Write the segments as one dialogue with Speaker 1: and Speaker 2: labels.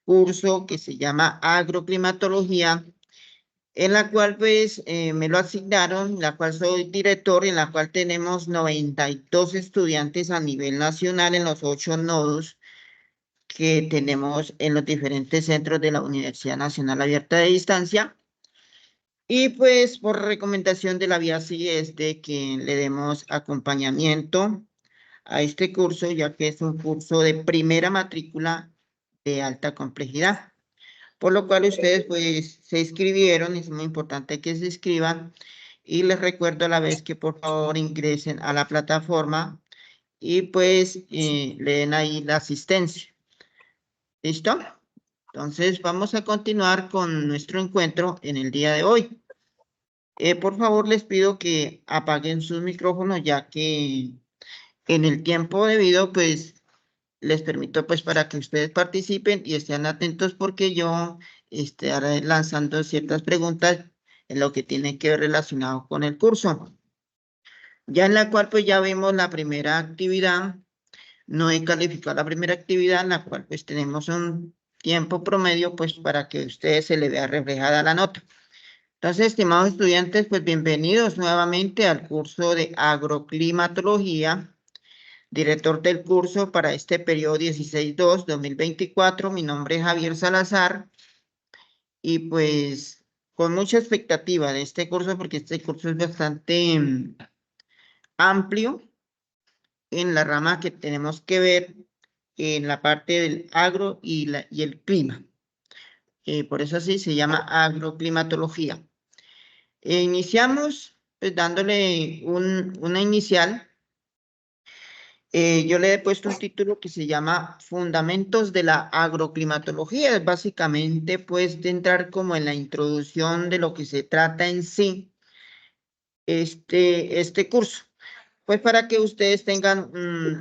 Speaker 1: curso que se llama Agroclimatología, en la cual pues me lo asignaron, la cual soy director, en la cual tenemos 92 estudiantes a nivel nacional en los 8 nodos que tenemos en los diferentes centros de la Universidad Nacional Abierta de Distancia. Y pues por recomendación de la VIASI es de que le demos acompañamiento a este curso, ya que es un curso de primera matrícula de alta complejidad. Por lo cual ustedes pues se inscribieron, es muy importante que se inscriban. Y les recuerdo a la vez que por favor ingresen a la plataforma y pues le den ahí la asistencia. ¿Listo? Entonces vamos a continuar con nuestro encuentro en el día de hoy. Por favor, les pido que apaguen sus micrófonos, ya que en el tiempo debido, pues, les permito, pues, para que ustedes participen y estén atentos porque yo estaré lanzando ciertas preguntas en lo que tiene que ver relacionado con el curso. Ya en la cual, pues, ya vimos la primera actividad. No he calificado la primera actividad, en la cual, pues, tenemos un tiempo promedio, pues, para que a ustedes se les vea reflejada la nota. Entonces, estimados estudiantes, pues bienvenidos nuevamente al curso de agroclimatología. Director del curso para este periodo 16-2-2024. Mi nombre es Javier Salazar y pues con mucha expectativa de este curso porque este curso es bastante amplio en la rama que tenemos que ver en la parte del agro y el clima. Por eso así se llama agroclimatología. Iniciamos pues, dándole una inicial. Yo le he puesto un título que se llama Fundamentos de la Agroclimatología. Es básicamente pues de entrar como en la introducción de lo que se trata en sí este curso. Pues para que ustedes tengan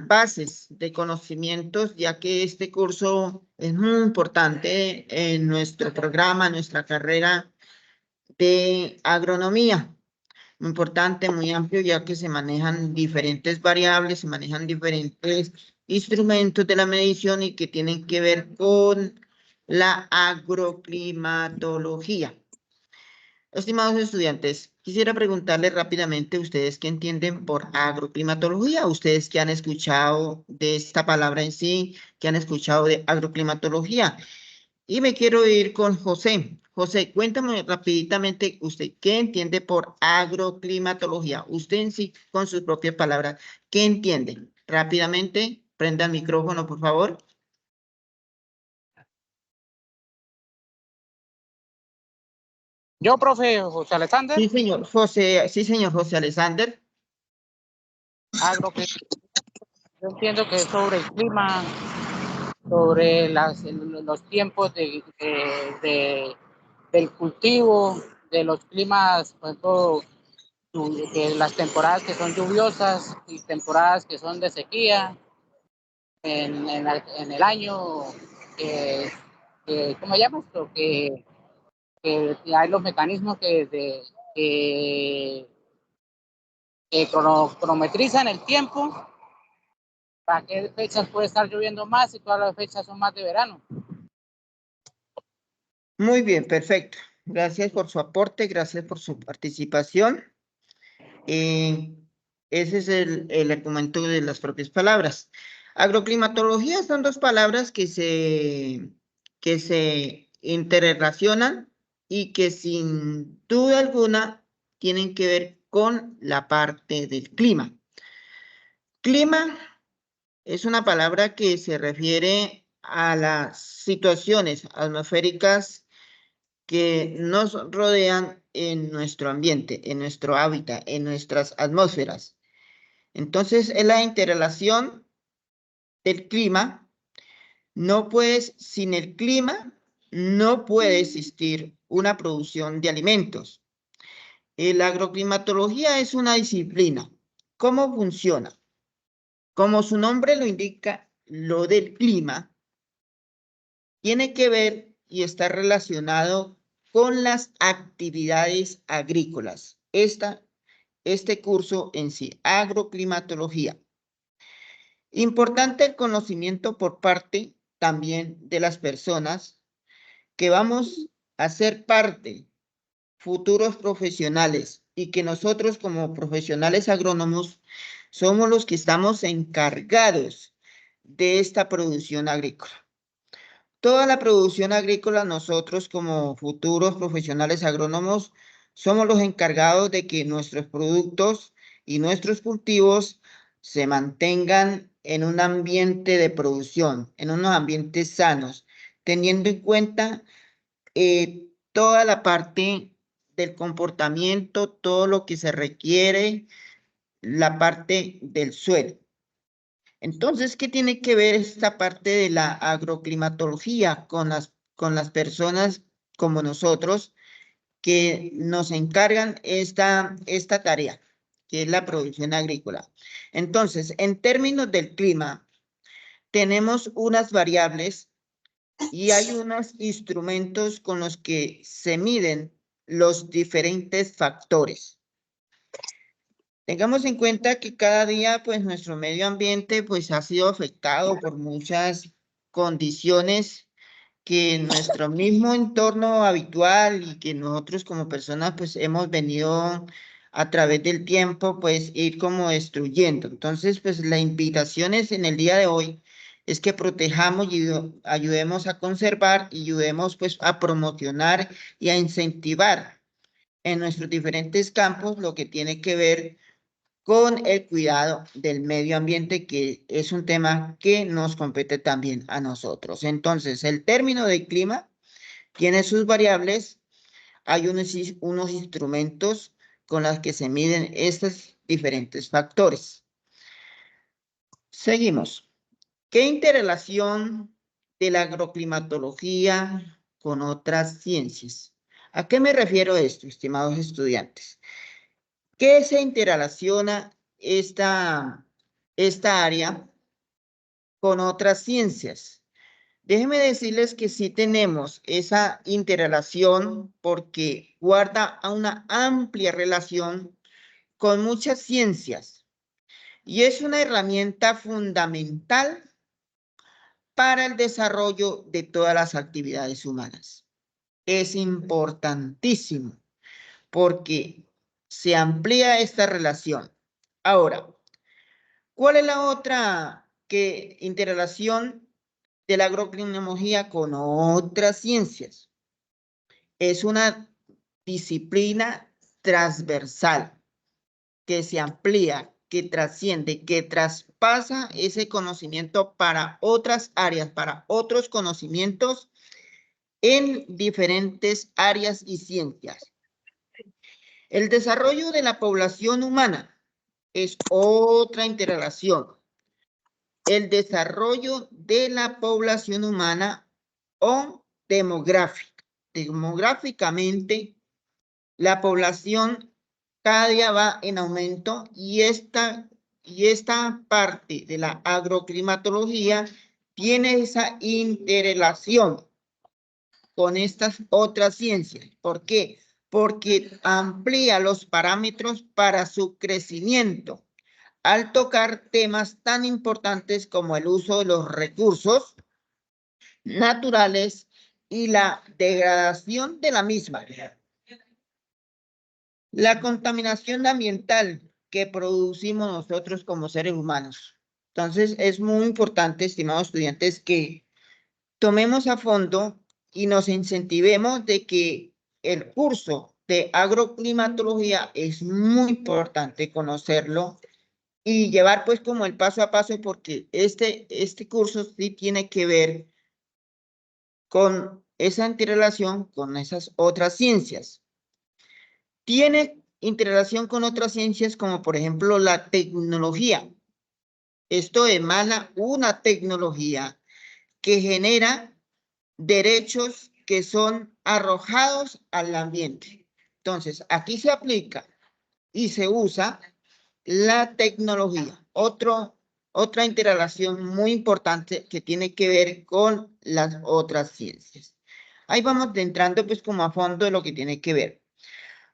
Speaker 1: bases de conocimientos, ya que este curso es muy importante en nuestro programa, en nuestra carrera de agronomía. Muy importante, muy amplio, ya que se manejan diferentes variables, se manejan diferentes instrumentos de la medición y que tienen que ver con la agroclimatología. Estimados estudiantes, quisiera preguntarles rápidamente, ¿ustedes qué entienden por agroclimatología? ¿Ustedes qué han escuchado de esta palabra en sí? ¿Qué han escuchado de agroclimatología? Y me quiero ir con José. José, cuéntame rapiditamente usted, ¿qué entiende por agroclimatología? Usted en sí, con sus propias palabras, ¿qué entiende? Rápidamente, prenda el micrófono, por favor.
Speaker 2: Yo, profe José Alexander.
Speaker 1: Sí, señor José, sí, señor José Alexander.
Speaker 2: Yo entiendo que es sobre el clima, sobre los tiempos del cultivo, de los climas, por ejemplo, que las temporadas que son lluviosas y temporadas que son de sequía en el año, ¿cómo se llama esto? Que hay los mecanismos que cronometrizan el tiempo para qué fechas puede estar lloviendo más y todas las fechas son más de verano.
Speaker 1: Muy bien, perfecto. Gracias por su aporte, gracias por su participación. Ese es el argumento de las propias palabras. Agroclimatología son dos palabras que se interrelacionan y que sin duda alguna tienen que ver con la parte del clima. Clima es una palabra que se refiere a las situaciones atmosféricas que nos rodean en nuestro ambiente, en nuestro hábitat, en nuestras atmósferas. Entonces, es la interrelación del clima. No puedes, sin el clima, no puede existir una producción de alimentos. La agroclimatología es una disciplina. ¿Cómo funciona? Como su nombre lo indica, lo del clima tiene que ver y está relacionado con las actividades agrícolas. Este curso en sí, agroclimatología. Importante el conocimiento por parte también de las personas que vamos a ser parte, futuros profesionales, y que nosotros como profesionales agrónomos somos los que estamos encargados de esta producción agrícola. Toda la producción agrícola, nosotros como futuros profesionales agrónomos, somos los encargados de que nuestros productos y nuestros cultivos se mantengan en un ambiente de producción, en unos ambientes sanos, teniendo en cuenta toda la parte del comportamiento, todo lo que se requiere, la parte del suelo. Entonces, ¿qué tiene que ver esta parte de la agroclimatología con las personas como nosotros que nos encargan esta tarea, que es la producción agrícola? Entonces, en términos del clima, tenemos unas variables y hay unos instrumentos con los que se miden los diferentes factores. Tengamos en cuenta que cada día, pues, nuestro medio ambiente, pues, ha sido afectado por muchas condiciones que en nuestro mismo entorno habitual y que nosotros como personas, pues, hemos venido a través del tiempo, pues, ir como destruyendo. Entonces, pues, la invitación es en el día de hoy es que protejamos y ayudemos a conservar y ayudemos, pues, a promocionar y a incentivar en nuestros diferentes campos lo que tiene que ver con el cuidado del medio ambiente, que es un tema que nos compete también a nosotros. Entonces, el término de clima tiene sus variables, hay unos instrumentos con los que se miden estos diferentes factores. Seguimos. ¿Qué interrelación de la agroclimatología con otras ciencias? ¿A qué me refiero esto, estimados estudiantes? ¿Qué se interrelaciona esta área con otras ciencias? Déjenme decirles que sí tenemos esa interrelación porque guarda una amplia relación con muchas ciencias y es una herramienta fundamental para el desarrollo de todas las actividades humanas. Es importantísimo porque se amplía esta relación. Ahora, ¿cuál es la otra interrelación de la agroclimatología con otras ciencias? Es una disciplina transversal que se amplía, que trasciende, que traspasa ese conocimiento para otras áreas, para otros conocimientos en diferentes áreas y ciencias. El desarrollo de la población humana es otra interrelación. El desarrollo de la población humana o demográfica. Demográficamente, la población cada día va en aumento y esta parte de la agroclimatología tiene esa interrelación con estas otras ciencias. ¿Por qué? Porque amplía los parámetros para su crecimiento al tocar temas tan importantes como el uso de los recursos naturales y la degradación de la misma. La contaminación ambiental que producimos nosotros como seres humanos. Entonces, es muy importante, estimados estudiantes, que tomemos a fondo y nos incentivemos de que el curso de agroclimatología es muy importante conocerlo y llevar pues como el paso a paso, porque este curso sí tiene que ver con esa interrelación con esas otras ciencias. Tiene interrelación con otras ciencias como por ejemplo la tecnología. Esto emana una tecnología que genera derechos que son arrojados al ambiente. Entonces, aquí se aplica y se usa la tecnología. Otra interrelación muy importante que tiene que ver con las otras ciencias. Ahí vamos entrando pues como a fondo de lo que tiene que ver.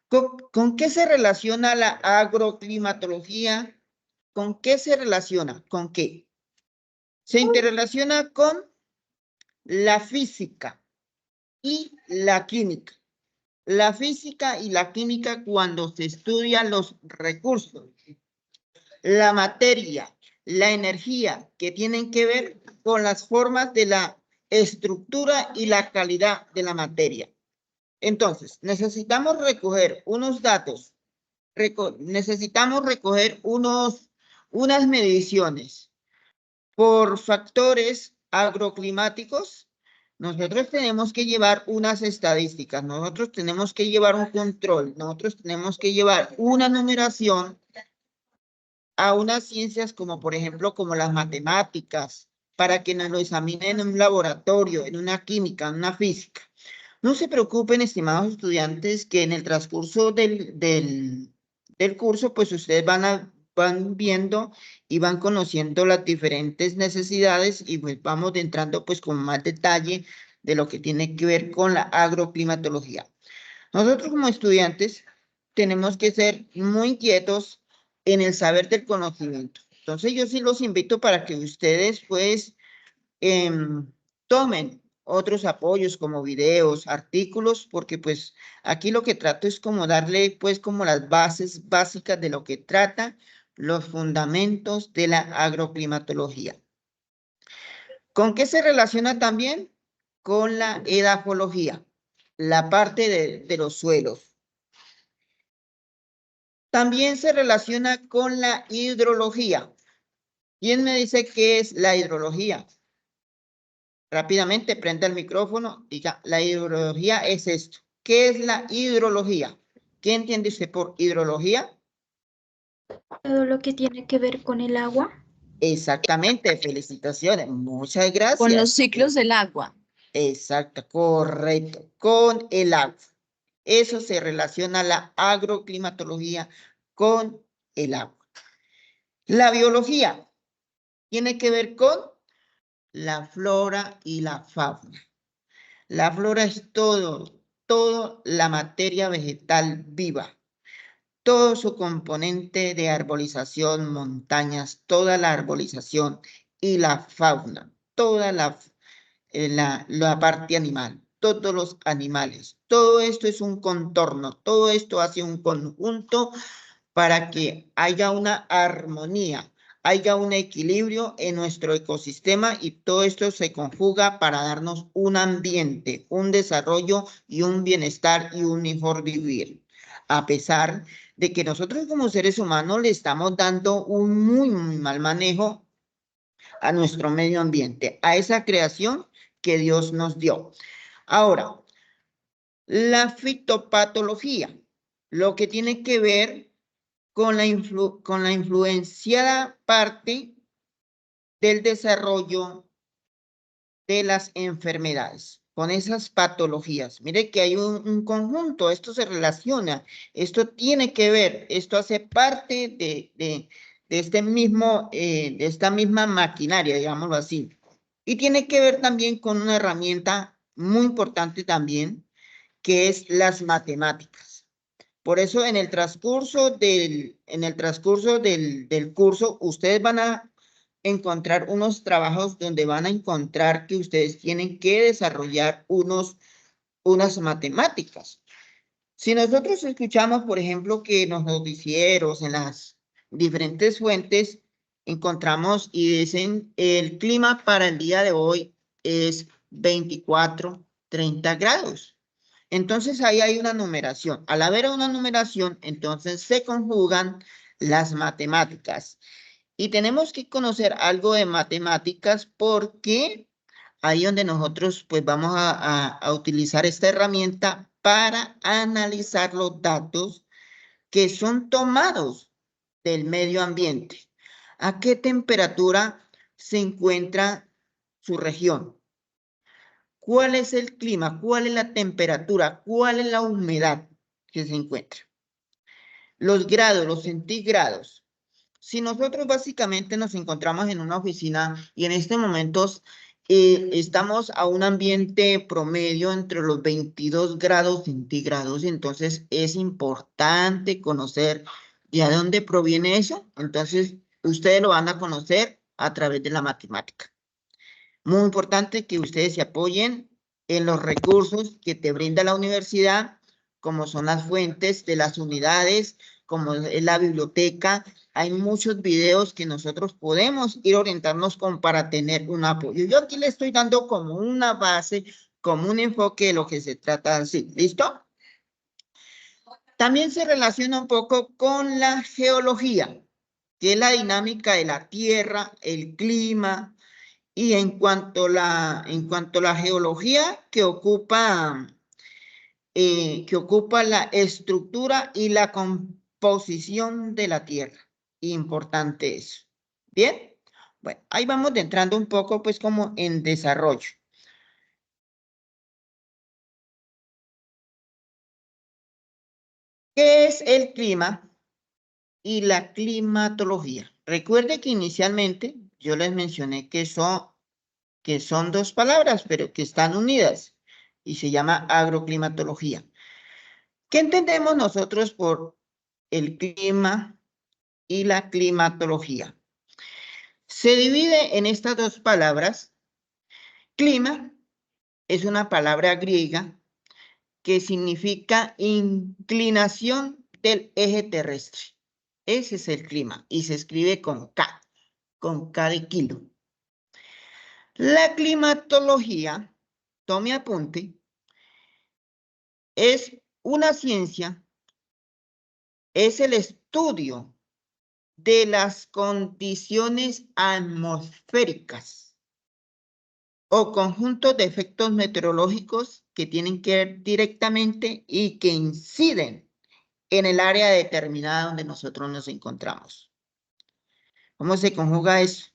Speaker 1: ¿Con qué se relaciona la agroclimatología? ¿Con qué se relaciona? ¿Con qué? Se interrelaciona con la física y la química. La física y la química cuando se estudian los recursos, la materia, la energía que tienen que ver con las formas de la estructura y la calidad de la materia. Entonces, necesitamos recoger unos datos, necesitamos recoger unas mediciones por factores agroclimáticos. Nosotros tenemos que llevar unas estadísticas, nosotros tenemos que llevar un control, nosotros tenemos que llevar una numeración a unas ciencias como, por ejemplo, como las matemáticas, para que nos lo examinen en un laboratorio, en una química, en una física. No se preocupen, estimados estudiantes, que en el transcurso del curso, pues ustedes van viendo y van conociendo las diferentes necesidades y pues vamos entrando pues con más detalle de lo que tiene que ver con la agroclimatología. Nosotros como estudiantes tenemos que ser muy inquietos en el saber del conocimiento. Entonces yo sí los invito para que ustedes pues tomen otros apoyos como videos, artículos, porque pues aquí lo que trato es como darle pues como las bases básicas de lo que trata los fundamentos de la agroclimatología. ¿Con qué se relaciona también? Con la edafología, la parte de los suelos. También se relaciona con la hidrología. ¿Quién me dice qué es la hidrología? Rápidamente, prenda el micrófono, diga, la hidrología es esto. ¿Qué es la hidrología? ¿Qué entiende usted por hidrología?
Speaker 3: Todo lo que tiene que ver con el agua.
Speaker 1: Exactamente, felicitaciones, muchas gracias.
Speaker 4: Con los ciclos del agua.
Speaker 1: Exacto, correcto, con el agua. Eso se relaciona la agroclimatología con el agua. La biología tiene que ver con la flora y la fauna. La flora es todo la materia vegetal viva, todo su componente de arbolización, montañas, toda la arbolización y la fauna, toda la parte animal, todos los animales. Todo esto es un contorno, todo esto hace un conjunto para que haya una armonía, haya un equilibrio en nuestro ecosistema y todo esto se conjuga para darnos un ambiente, un desarrollo y un bienestar y un mejor vivir. A pesar de que nosotros como seres humanos le estamos dando un muy mal manejo a nuestro medio ambiente, a esa creación que Dios nos dio. Ahora, la fitopatología, lo que tiene que ver con la influenciada parte del desarrollo de las enfermedades, con esas patologías. Mire que hay un conjunto, esto se relaciona, esto tiene que ver, esto hace parte de este mismo, de esta misma maquinaria, digámoslo así. Y tiene que ver también con una herramienta muy importante también, que es las matemáticas. Por eso en el transcurso del curso, ustedes van a encontrar unos trabajos donde van a encontrar que ustedes tienen que desarrollar unas matemáticas. Si nosotros escuchamos, por ejemplo, que en los noticieros, en las diferentes fuentes, encontramos y dicen el clima para el día de hoy es 24, 30 grados. Entonces ahí hay una numeración. Al haber una numeración, entonces se conjugan las matemáticas. Y tenemos que conocer algo de matemáticas porque ahí donde nosotros pues vamos a utilizar esta herramienta para analizar los datos que son tomados del medio ambiente. ¿A qué temperatura se encuentra su región? ¿Cuál es el clima? ¿Cuál es la temperatura? ¿Cuál es la humedad que se encuentra? Los grados, los centígrados. Si nosotros básicamente nos encontramos en una oficina y en este momento estamos a un ambiente promedio entre los 22 grados centígrados, entonces es importante conocer de dónde proviene eso. Entonces, ustedes lo van a conocer a través de la matemática. Muy importante que ustedes se apoyen en los recursos que te brinda la universidad, como son las fuentes de las unidades, como es la biblioteca. Hay muchos videos que nosotros podemos ir orientarnos para tener un apoyo. Yo aquí le estoy dando como una base, como un enfoque de lo que se trata así. ¿Listo? También se relaciona un poco con la geología, que es la dinámica de la tierra, el clima, y en cuanto a la geología que ocupa la estructura y la composición de la tierra. Importante eso. ¿Bien? Bueno, ahí vamos entrando un poco pues como en desarrollo. ¿Qué es el clima y la climatología? Recuerde que inicialmente yo les mencioné que son dos palabras, pero que están unidas y se llama agroclimatología. ¿Qué entendemos nosotros por el clima y la climatología? Se divide en estas dos palabras. Clima es una palabra griega que significa inclinación del eje terrestre. Ese es el clima y se escribe con K de kilo. La climatología, tome apunte, es una ciencia, es el estudio de las condiciones atmosféricas o conjuntos de efectos meteorológicos que tienen que ver directamente y que inciden en el área determinada donde nosotros nos encontramos. ¿Cómo se conjuga eso?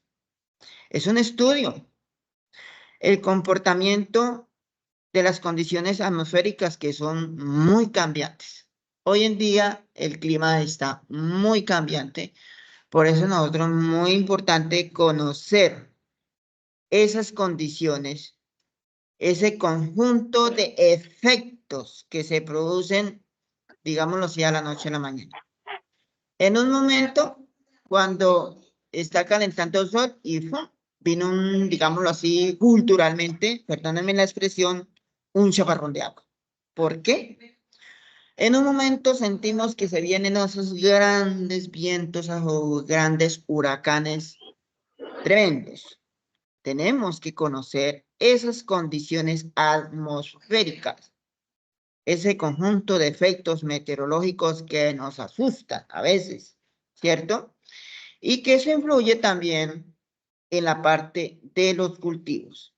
Speaker 1: Es un estudio. El comportamiento de las condiciones atmosféricas que son muy cambiantes. Hoy en día el clima está muy cambiante. Por eso nosotros es muy importante conocer esas condiciones, ese conjunto de efectos que se producen, digámoslo así, a la noche a la mañana. En un momento, cuando está calentando el sol y ¡fum!, vino un, digámoslo así, culturalmente, perdónenme la expresión, un chaparrón de agua. ¿Por qué? En un momento sentimos que se vienen esos grandes vientos o grandes huracanes tremendos. Tenemos que conocer esas condiciones atmosféricas, ese conjunto de efectos meteorológicos que nos asustan a veces, ¿cierto? Y que eso influye también en la parte de los cultivos.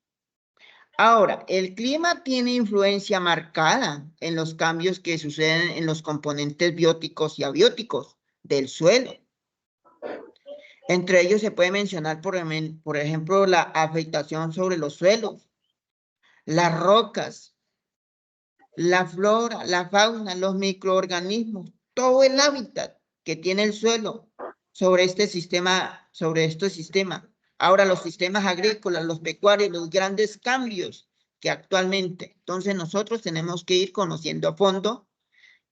Speaker 1: Ahora, el clima tiene influencia marcada en los cambios que suceden en los componentes bióticos y abióticos del suelo. Entre ellos se puede mencionar, por ejemplo, la afectación sobre los suelos, las rocas, la flora, la fauna, los microorganismos, todo el hábitat que tiene el suelo sobre este sistema, Ahora los sistemas agrícolas, los pecuarios, los grandes cambios que actualmente. Entonces nosotros tenemos que ir conociendo a fondo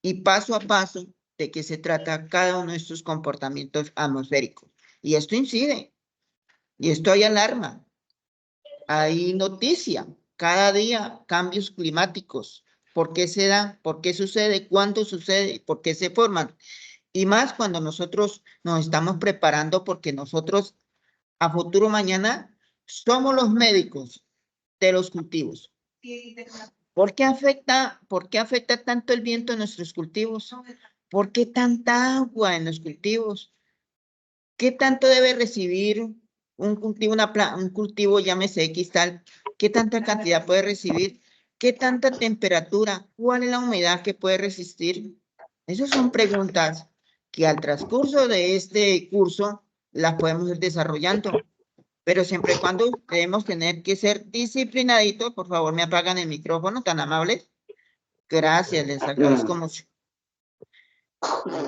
Speaker 1: y paso a paso de qué se trata cada uno de estos comportamientos atmosféricos. Y esto incide, y esto hay alarma, hay noticia, cada día cambios climáticos. ¿Por qué se da? ¿Por qué sucede? ¿Cuándo sucede? ¿Por qué se forman? Y más cuando nosotros nos estamos preparando porque nosotros a futuro mañana somos los médicos de los cultivos. ¿Por qué afecta tanto el viento en nuestros cultivos? ¿Por qué tanta agua en los cultivos? ¿Qué tanto debe recibir un cultivo, llámese X tal? ¿Qué tanta cantidad puede recibir? ¿Qué tanta temperatura? ¿Cuál es la humedad que puede resistir? Esas son preguntas que al transcurso de este curso las podemos ir desarrollando, pero siempre y cuando debemos tener que ser disciplinaditos. Por favor, me apagan el micrófono, tan amables. Gracias, les agradezco mucho.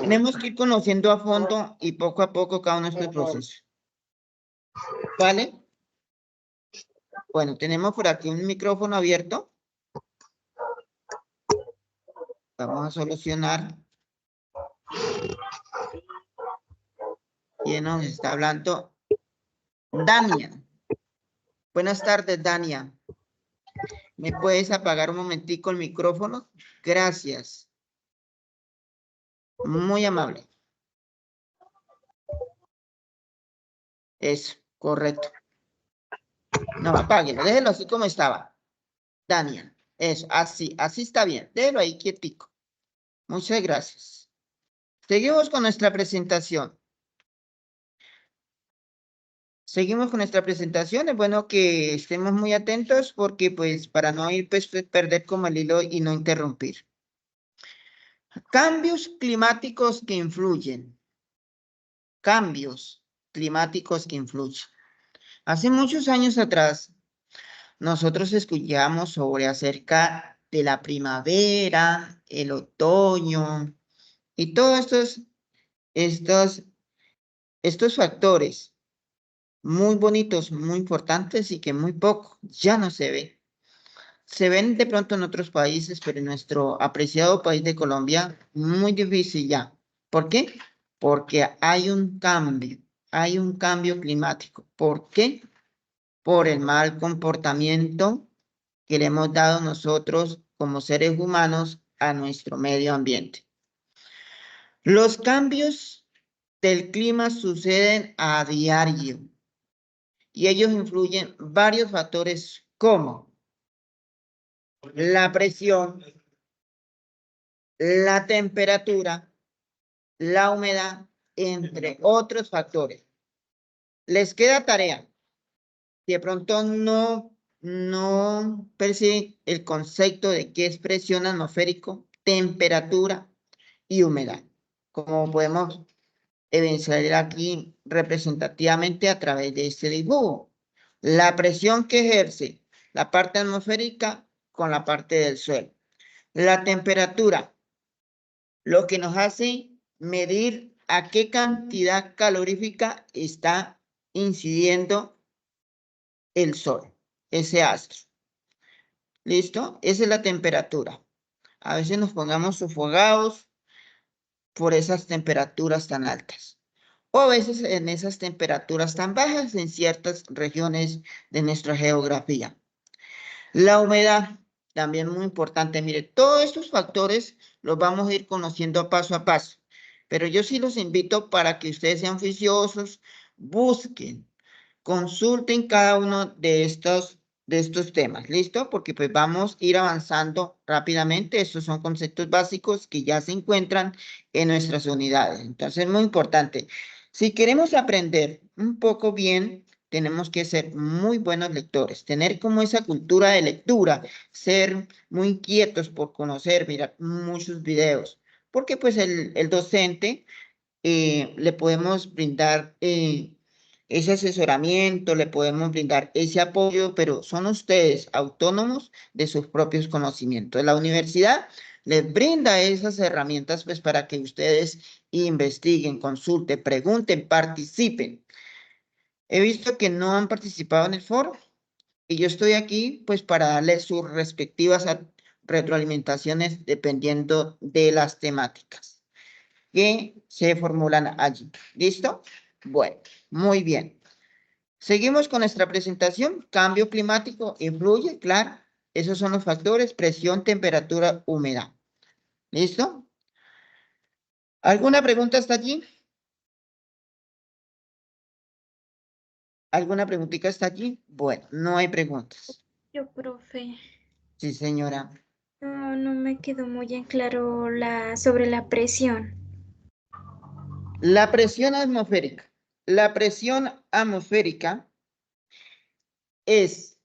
Speaker 1: Tenemos que ir conociendo a fondo y poco a poco cada uno de estos procesos. ¿Vale? Bueno, tenemos por aquí un micrófono abierto. Vamos a solucionar. ¿Quién nos está hablando? Damian. Buenas tardes, Dania. ¿Me puedes apagar un momentico el micrófono? Gracias. Muy amable. Eso, correcto. No, apáguelo, déjelo así como estaba. Dania, eso, así está bien. Déjelo ahí quietico. Muchas gracias. Seguimos con nuestra presentación. Seguimos con nuestra presentación. Es bueno que estemos muy atentos porque, pues, para no ir, pues, perder como el hilo y no interrumpir. Cambios climáticos que influyen. Cambios climáticos que influyen. Hace muchos años atrás, nosotros escuchamos sobre acerca de la primavera, el otoño y todos estos factores muy bonitos, muy importantes y que muy poco ya no se ve. Se ven de pronto en otros países, pero en nuestro apreciado país de Colombia, muy difícil ya. ¿Por qué? Porque hay un cambio climático. ¿Por qué? Por el mal comportamiento que le hemos dado nosotros como seres humanos a nuestro medio ambiente. Los cambios del clima suceden a diario y ellos influyen varios factores como la presión, la temperatura, la humedad, entre otros factores. Les queda tarea. De pronto no perciben el concepto de qué es presión atmosférico, temperatura y humedad, como podemos evidenciar aquí representativamente a través de este dibujo. La presión que ejerce la parte atmosférica con la parte del suelo. La temperatura, lo que nos hace medir a qué cantidad calorífica está incidiendo el sol, ese astro. ¿Listo? Esa es la temperatura. A veces nos pongamos sofocados por esas temperaturas tan altas. O a veces en esas temperaturas tan bajas en ciertas regiones de nuestra geografía. La humedad, también muy importante. Mire, todos estos factores los vamos a ir conociendo paso a paso. Pero yo sí los invito para que ustedes sean juiciosos, busquen, consulten cada uno de estos temas, ¿listo? Porque pues vamos a ir avanzando rápidamente. Estos son conceptos básicos que ya se encuentran en nuestras unidades. Entonces, muy importante. Si queremos aprender un poco bien, tenemos que ser muy buenos lectores, tener como esa cultura de lectura, ser muy inquietos por conocer, mirar muchos videos, porque pues el docente le podemos brindar ese asesoramiento, le podemos brindar ese apoyo, pero son ustedes autónomos de sus propios conocimientos. La universidad les brinda esas herramientas pues para que ustedes investiguen, consulten, pregunten, participen. He visto que no han participado en el foro y yo estoy aquí pues para darles sus respectivas retroalimentaciones dependiendo de las temáticas que se formulan allí. ¿Listo? Bueno, muy bien. Seguimos con nuestra presentación. Cambio climático influye, claro. Esos son los factores: presión, temperatura, humedad. ¿Listo? ¿Alguna pregunta hasta allí? ¿Alguna preguntita hasta allí? Bueno, no hay preguntas.
Speaker 3: Yo, profe,
Speaker 1: Sí, señora.
Speaker 3: no me quedó muy en claro sobre la presión.
Speaker 1: La presión atmosférica. La presión atmosférica es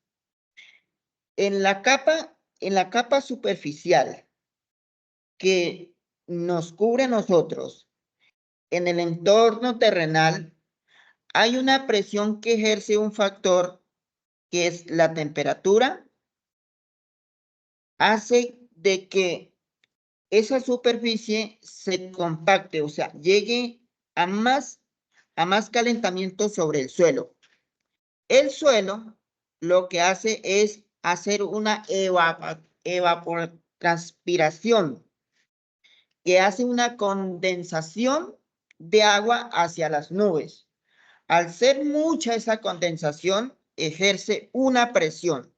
Speaker 1: en la capa superficial que nos cubre a nosotros en el entorno terrenal. Hay una presión que ejerce un factor que es la temperatura, hace de que esa superficie se compacte, o sea, llegue a más calentamiento sobre el suelo. El suelo lo que hace es hacer una evapotranspiración, que hace una condensación de agua hacia las nubes. Al ser mucha esa condensación, ejerce una presión.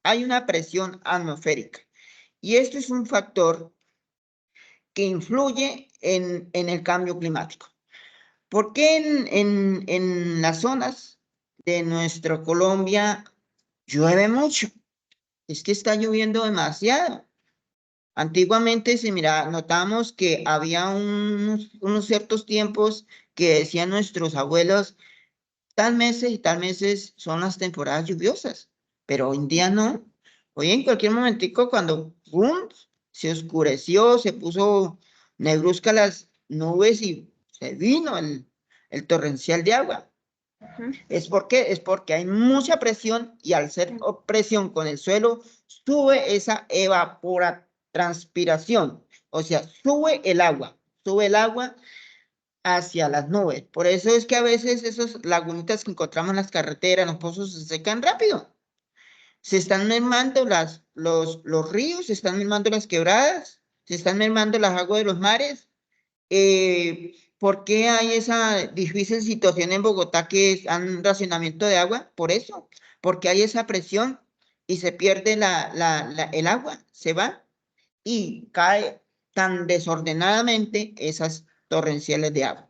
Speaker 1: Hay una presión atmosférica. Y esto es un factor que influye en el cambio climático. ¿Por qué en las zonas de nuestra Colombia llueve mucho? Es que está lloviendo demasiado. Antiguamente, notamos que había unos ciertos tiempos que decían nuestros abuelos, tal meses y tal meses son las temporadas lluviosas, pero hoy en día no. Hoy en cualquier momentico cuando ¡pum!, se oscureció, se puso negruzca las nubes y se vino el torrencial de agua. Es porque hay mucha presión y al ser presión con el suelo sube esa evapotranspiración, o sea, sube el agua hacia las nubes. Por eso es que a veces esas lagunitas que encontramos en las carreteras, en los pozos, se secan rápido. Se están mermando los ríos, se están mermando las quebradas, se están mermando las aguas de los mares. ¿Por qué hay esa difícil situación en Bogotá que es un racionamiento de agua? Por eso, porque hay esa presión y se pierde el agua, se va y cae tan desordenadamente esas torrenciales de agua.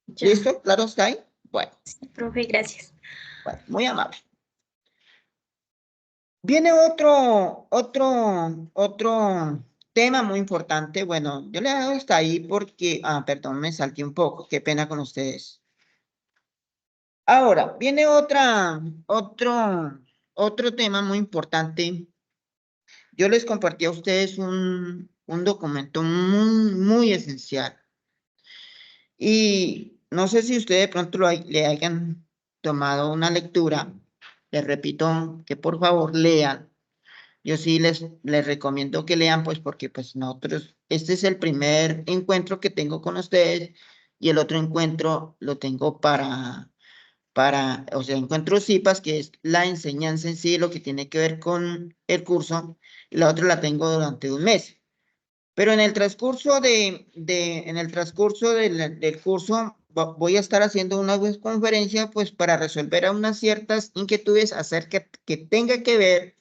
Speaker 3: Ya.
Speaker 1: ¿Listo? ¿Claro está ahí? Bueno,
Speaker 3: Sí, profe, gracias.
Speaker 1: bueno, muy amable. Viene otro tema muy importante. Bueno, yo le hago hasta ahí porque, perdón, me salté un poco. Qué pena con ustedes. Ahora, viene otro tema muy importante. Yo les compartí a ustedes un documento muy esencial. Y no sé si ustedes de pronto le hayan tomado una lectura. Les repito que por favor lean. Yo sí les recomiendo que lean, pues porque pues nosotros, este es el primer encuentro que tengo con ustedes y el otro encuentro lo tengo o sea, encuentro CIPAS, que es la enseñanza en sí, lo que tiene que ver con el curso, y la otra la tengo durante un mes. Pero en el transcurso del curso voy a estar haciendo una conferencia pues para resolver unas ciertas inquietudes acerca que tenga que ver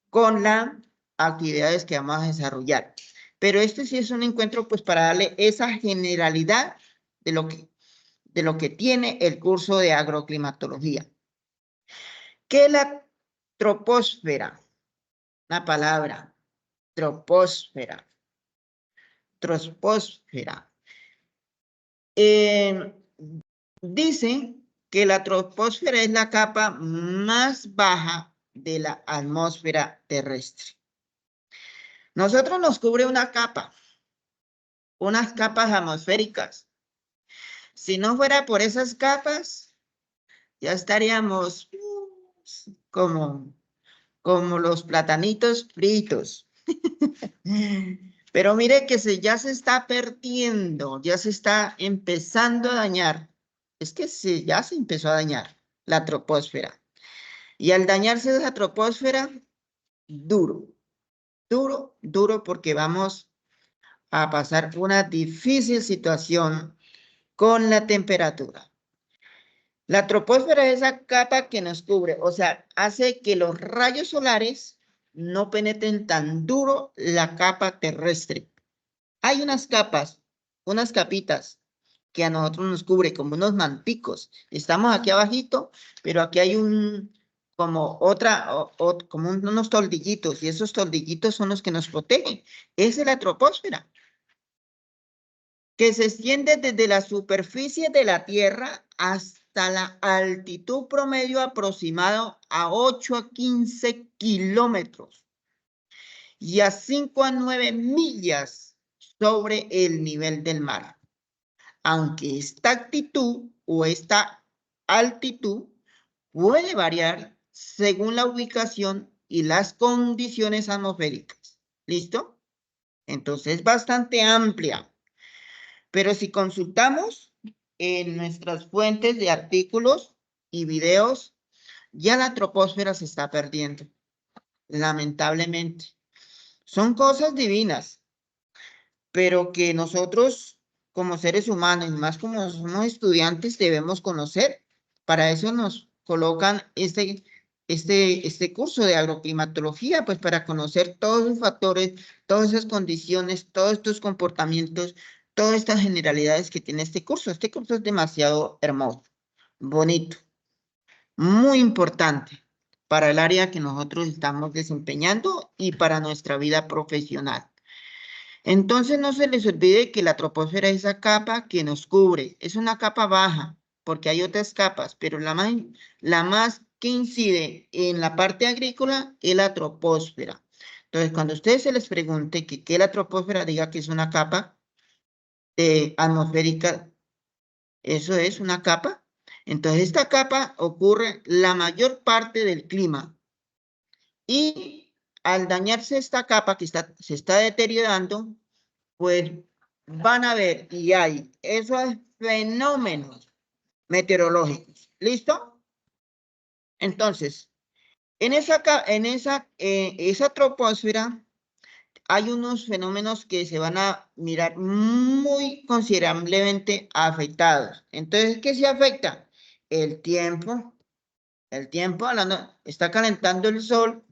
Speaker 1: con las actividades que vamos a desarrollar. Pero este sí es un encuentro pues para darle esa generalidad de lo que tiene el curso de agroclimatología. ¿Qué es la troposfera? Una palabra, troposfera. Troposfera. Dicen que la troposfera es la capa más baja de la atmósfera terrestre. Nosotros nos cubre una capa, unas capas atmosféricas. Si no fuera por esas capas, ya estaríamos como los platanitos fritos. Pero mire que ya se está perdiendo, ya se está empezando a dañar. Es que ya se empezó a dañar la troposfera. Y al dañarse esa troposfera, duro porque vamos a pasar una difícil situación con la temperatura. La troposfera es esa capa que nos cubre, o sea, hace que los rayos solares no penetren tan duro la capa terrestre. Hay unas capas, unas capitas que a nosotros nos cubre como unos manticos. Estamos aquí abajito, pero aquí hay como unos toldillitos, y esos toldillitos son los que nos protegen. Esa es la troposfera, que se extiende desde la superficie de la Tierra hasta la altitud promedio aproximado a 8 a 15 kilómetros y a 5 a 9 millas sobre el nivel del mar. Aunque esta actitud o esta altitud puede variar según la ubicación y las condiciones atmosféricas. ¿Listo? Entonces es bastante amplia. Pero si consultamos en nuestras fuentes de artículos y videos, ya la troposfera se está perdiendo, lamentablemente. Son cosas divinas, pero que nosotros como seres humanos, y más como somos estudiantes, debemos conocer. Para eso nos colocan este curso de agroclimatología, pues para conocer todos los factores, todas esas condiciones, todos estos comportamientos, todas estas generalidades que tiene este curso. Este curso es demasiado hermoso, bonito, muy importante para el área que nosotros estamos desempeñando y para nuestra vida profesional. Entonces no se les olvide que la troposfera es esa capa que nos cubre. Es una capa baja, porque hay otras capas, pero la más que incide en la parte agrícola es la troposfera. Entonces, cuando a ustedes se les pregunte qué es la troposfera, diga que es una capa atmosférica. Eso es una capa. Entonces, esta capa ocurre la mayor parte del clima. Y al dañarse esta capa que se está deteriorando, pues van a ver y hay esos fenómenos meteorológicos. ¿Listo? Entonces, esa troposfera hay unos fenómenos que se van a mirar muy considerablemente afectados. Entonces, ¿qué se afecta? El tiempo. El tiempo, está calentando el sol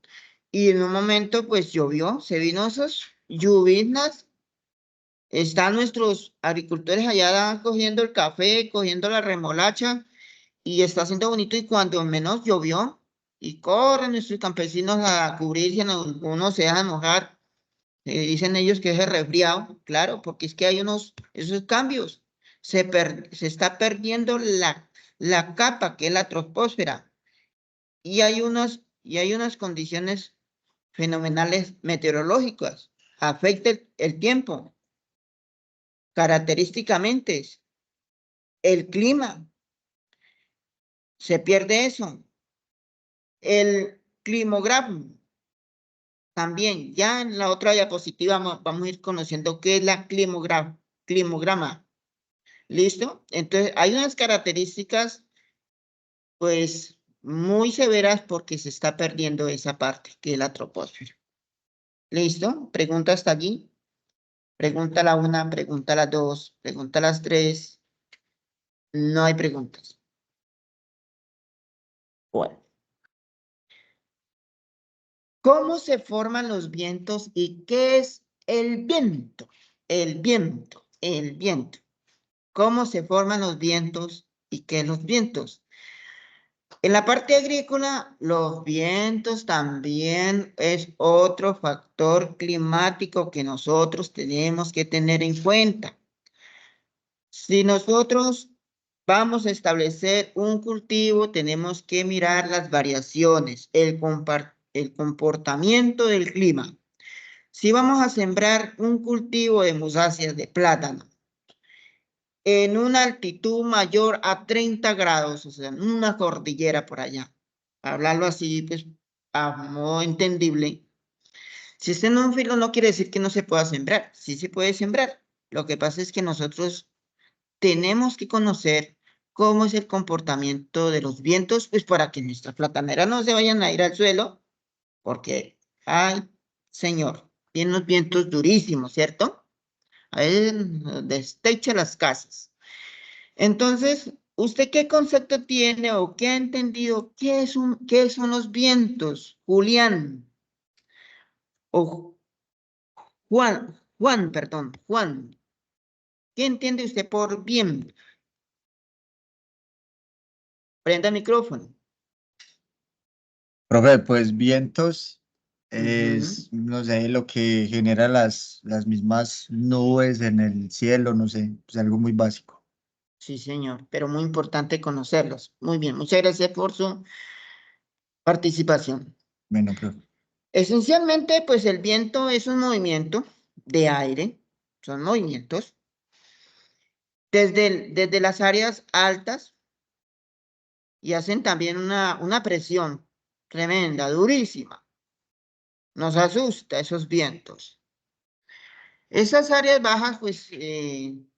Speaker 1: y en un momento pues llovió, se vino esas lluvias. Están nuestros agricultores allá cogiendo el café, cogiendo la remolacha y está haciendo bonito y cuando menos llovió y corren nuestros campesinos a cubrirse, algunos se dejan mojar, dicen ellos que es el resfriado, claro, porque es que hay esos cambios, se está perdiendo la capa que es la troposfera y hay unas condiciones fenomenales meteorológicas, afecta el tiempo. Característicamente, el clima, se pierde eso. El climograma, también, ya en la otra diapositiva vamos a ir conociendo qué es la climograma. ¿Listo? Entonces, hay unas características, pues, muy severas porque se está perdiendo esa parte, que es la troposfera. ¿Listo? Pregunta hasta allí. Pregunta la 1, pregunta la 2, pregunta las 3. No hay preguntas. Bueno. ¿Cómo se forman los vientos y qué es el viento? El viento, el viento. ¿Cómo se forman los vientos y qué es los vientos? En la parte agrícola, los vientos también es otro factor climático que nosotros tenemos que tener en cuenta. Si nosotros vamos a establecer un cultivo, tenemos que mirar las variaciones, el comportamiento del clima. Si vamos a sembrar un cultivo de musáceas de plátano en una altitud mayor a 30 grados, o sea, en una cordillera por allá, hablarlo así, pues, a modo entendible. Si está en un filo no quiere decir que no se pueda sembrar, sí se puede sembrar. Lo que pasa es que nosotros tenemos que conocer cómo es el comportamiento de los vientos, pues para que nuestras plataneras no se vayan a ir al suelo, porque, ay, señor, vienen los vientos durísimos, ¿cierto? A veces destecha las casas. Entonces, ¿usted qué concepto tiene o qué ha entendido? ¿Qué son los vientos, Julián? O Juan. ¿Qué entiende usted por viento? Prenda el micrófono.
Speaker 4: Profe, pues vientos
Speaker 1: Ujú.
Speaker 4: es, no sé, lo que genera las mismas nubes en el cielo, no sé, es algo muy básico.
Speaker 1: Sí, señor, pero muy importante conocerlos. Muy bien, muchas gracias por su participación.
Speaker 4: Bueno, profe.
Speaker 1: Esencialmente, pues el viento es un movimiento de aire, son movimientos, desde las áreas altas y hacen también una presión tremenda, durísima. Nos asusta esos vientos. Esas áreas bajas, pues,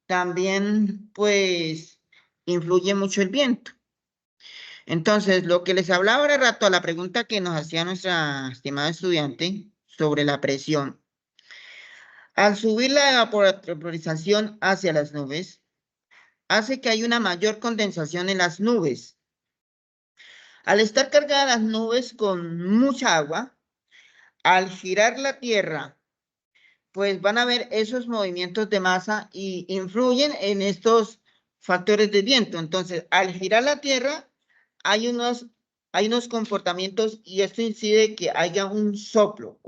Speaker 1: también, pues, influye mucho el viento. Entonces, lo que les hablaba ahora rato a la pregunta que nos hacía nuestra estimada estudiante sobre la presión. Al subir la evapotranspiración hacia las nubes, hace que haya una mayor condensación en las nubes. Al estar cargadas las nubes con mucha agua, al girar la Tierra, pues van a ver esos movimientos de masa y influyen en estos factores de viento. Entonces, al girar la Tierra, hay unos comportamientos y esto incide que haya un soplo.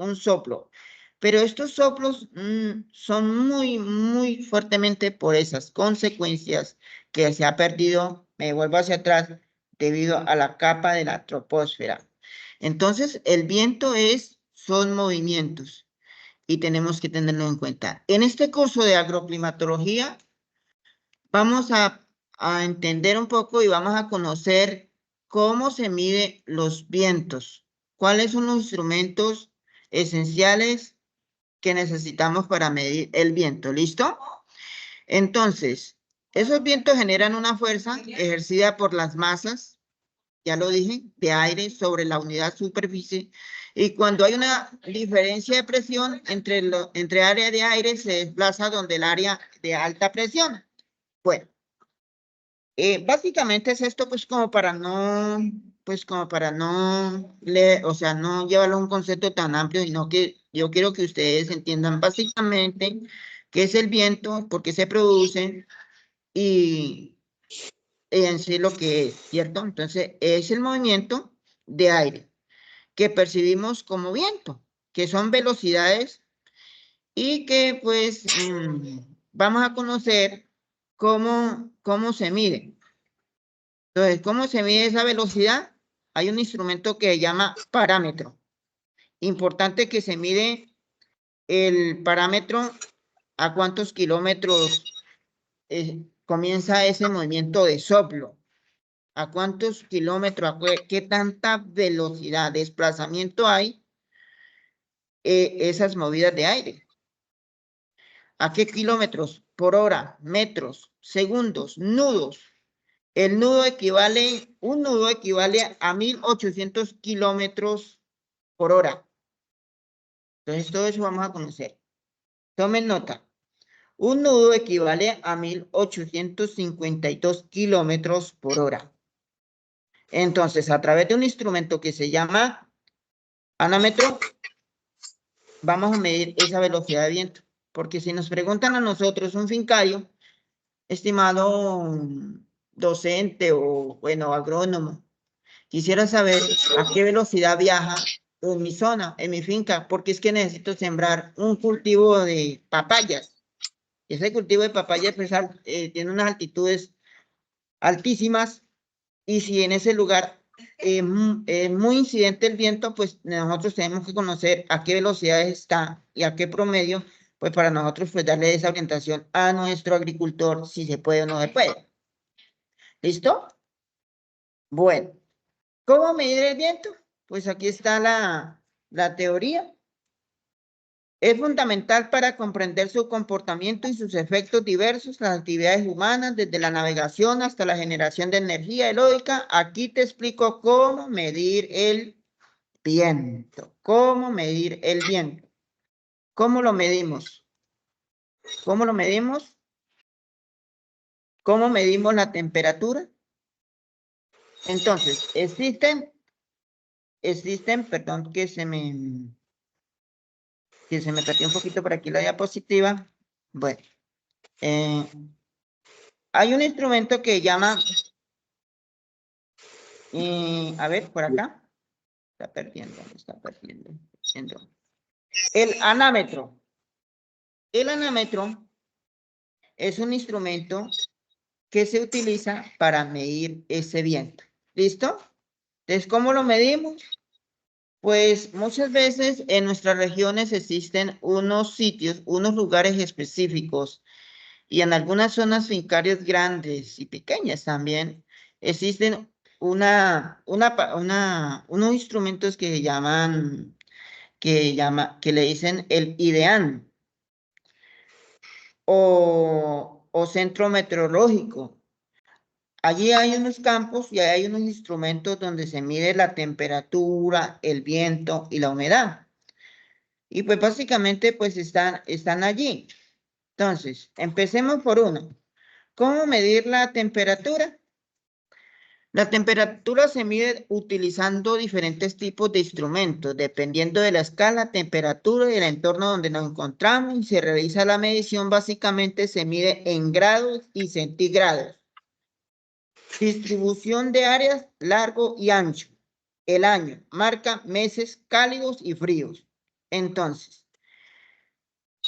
Speaker 1: Pero estos soplos son muy fuertemente por esas consecuencias que se ha perdido, me vuelvo hacia atrás, debido a la capa de la troposfera. Entonces, el viento son movimientos y tenemos que tenerlo en cuenta. En este curso de agroclimatología vamos a entender un poco y vamos a conocer cómo se mide los vientos, cuáles son los instrumentos esenciales que necesitamos para medir el viento. ¿Listo? Entonces, esos vientos generan una fuerza ejercida por las masas, ya lo dije, de aire sobre la unidad superficie. Y cuando hay una diferencia de presión entre área de aire, se desplaza donde el área de alta presión. Bueno, básicamente es esto, pues como para no, o sea, no llevarlo a un concepto tan amplio, sino que yo quiero que ustedes entiendan básicamente qué es el viento, por qué se produce y en sí lo que es, ¿cierto? Entonces, es el movimiento de aire que percibimos como viento, que son velocidades y que pues vamos a conocer cómo se mide. Entonces, ¿cómo se mide esa velocidad? Hay un instrumento que se llama parámetro. Importante que se mide el parámetro a cuántos kilómetros comienza ese movimiento de soplo. ¿A cuántos kilómetros, qué tanta velocidad, desplazamiento hay esas movidas de aire? ¿A qué kilómetros por hora, metros, segundos, nudos? Un nudo equivale a 1800 kilómetros por hora. Entonces, todo eso vamos a conocer. Tomen nota. Un nudo equivale a 1852 kilómetros por hora. Entonces, a través de un instrumento que se llama anómetro, vamos a medir esa velocidad de viento. Porque si nos preguntan a nosotros, un fincario, estimado docente o, bueno, agrónomo, quisiera saber a qué velocidad viaja en mi zona, en mi finca, porque es que necesito sembrar un cultivo de papayas. Ese cultivo de papayas pues, tiene unas altitudes altísimas y si en ese lugar es muy incidente el viento, pues nosotros tenemos que conocer a qué velocidad está y a qué promedio, pues para nosotros pues darle esa orientación a nuestro agricultor si se puede o no se puede. ¿Listo? Bueno, ¿cómo medir el viento? Pues aquí está la teoría. Es fundamental para comprender su comportamiento y sus efectos diversos, las actividades humanas, desde la navegación hasta la generación de energía eólica. Aquí te explico cómo medir el viento. ¿Cómo medir el viento? ¿Cómo lo medimos? ¿Cómo lo medimos? ¿Cómo medimos la temperatura? Entonces, existen, perdón, que se me perdió un poquito por aquí la diapositiva. Bueno, hay un instrumento que llama, a ver, por acá, está perdiendo. El anámetro. El anámetro es un instrumento que se utiliza para medir ese viento. ¿Listo? Entonces, ¿cómo lo medimos? Pues muchas veces en nuestras regiones existen unos sitios, unos lugares específicos y en algunas zonas fincarias grandes y pequeñas también existen unos instrumentos que le dicen el IDEAN o centro meteorológico. Allí hay unos campos y hay unos instrumentos donde se mide la temperatura, el viento y la humedad. Y pues básicamente pues están allí. Entonces, empecemos por uno. ¿Cómo medir la temperatura? La temperatura se mide utilizando diferentes tipos de instrumentos, dependiendo de la escala, temperatura y el entorno donde nos encontramos. Y se realiza la medición, básicamente se mide en grados y centígrados. Distribución de áreas, largo y ancho. El año marca meses cálidos y fríos. Entonces,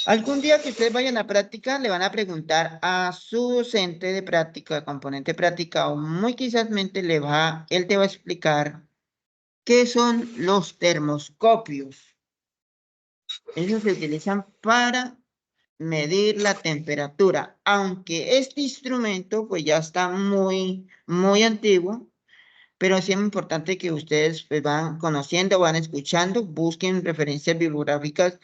Speaker 1: algún día que ustedes vayan a práctica, le van a preguntar a su docente de práctica, componente práctica, o muy quizásmente él te va a explicar qué son los termoscopios. Ellos se utilizan para medir la temperatura, aunque este instrumento pues ya está muy antiguo, pero sí es importante que ustedes pues, van conociendo, van escuchando, busquen referencias bibliográficas.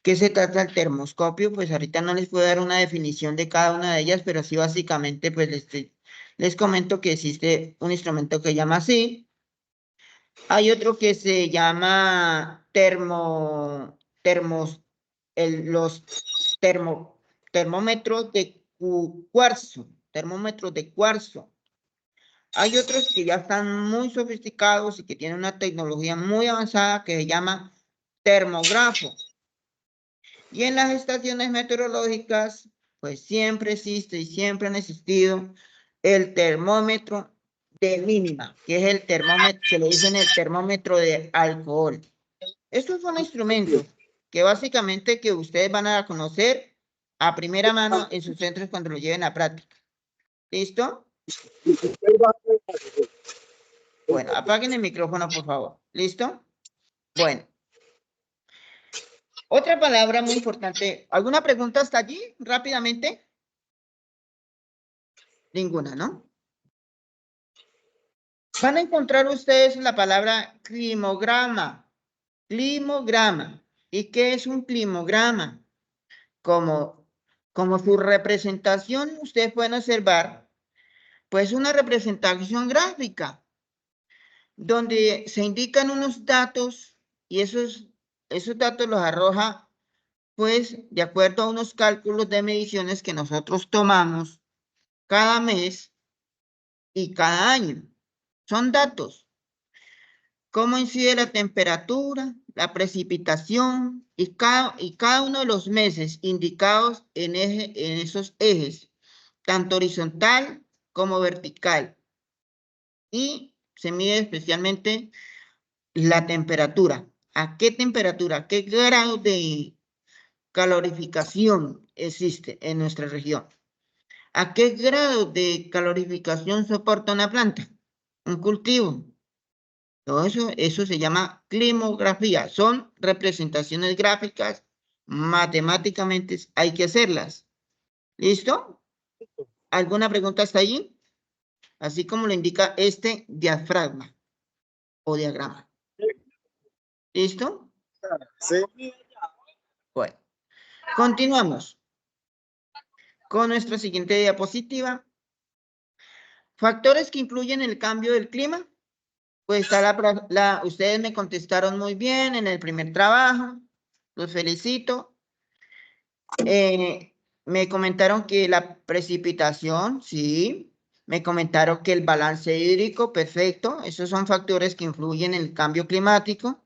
Speaker 1: ¿Qué se trata el termoscopio? Pues ahorita no les puedo dar una definición de cada una de ellas, pero sí básicamente pues les comento que existe un instrumento que se llama así. Hay otro que se llama termómetros de cuarzo, termómetros de cuarzo. Hay otros que ya están muy sofisticados y que tienen una tecnología muy avanzada que se llama termógrafo. Y en las estaciones meteorológicas, pues siempre existe y siempre han existido el termómetro de mínima, que es el termómetro, que le dicen el termómetro de alcohol. Estos son instrumentos que básicamente que ustedes van a conocer a primera mano en sus centros cuando lo lleven a práctica. ¿Listo? Bueno, apaguen el micrófono, por favor. ¿Listo? Bueno. Otra palabra muy importante. ¿Alguna pregunta hasta allí? Rápidamente. Ninguna, ¿no? Van a encontrar ustedes la palabra climograma. Climograma. ¿Y qué es un climograma? Como su representación, ustedes pueden observar, pues una representación gráfica, donde se indican unos datos y esos datos los arroja, pues, de acuerdo a unos cálculos de mediciones que nosotros tomamos cada mes y cada año. Son datos. Cómo incide la temperatura, la precipitación y cada uno de los meses indicados en esos ejes, tanto horizontal como vertical. Y se mide especialmente la temperatura. ¿A qué temperatura? ¿Qué grado de calorificación existe en nuestra región? ¿A qué grado de calorificación soporta una planta? Un cultivo. Todo eso se llama climografía. Son representaciones gráficas, matemáticamente hay que hacerlas. ¿Listo? ¿Alguna pregunta hasta allí? Así como lo indica este diafragma o diagrama. ¿Listo?
Speaker 5: Sí.
Speaker 1: Bueno, continuamos con nuestra siguiente diapositiva. Factores que influyen en el cambio del clima. Pues ustedes me contestaron muy bien en el primer trabajo. Los felicito. Me comentaron que la precipitación, sí. Me comentaron que el balance hídrico, perfecto. Esos son factores que influyen en el cambio climático.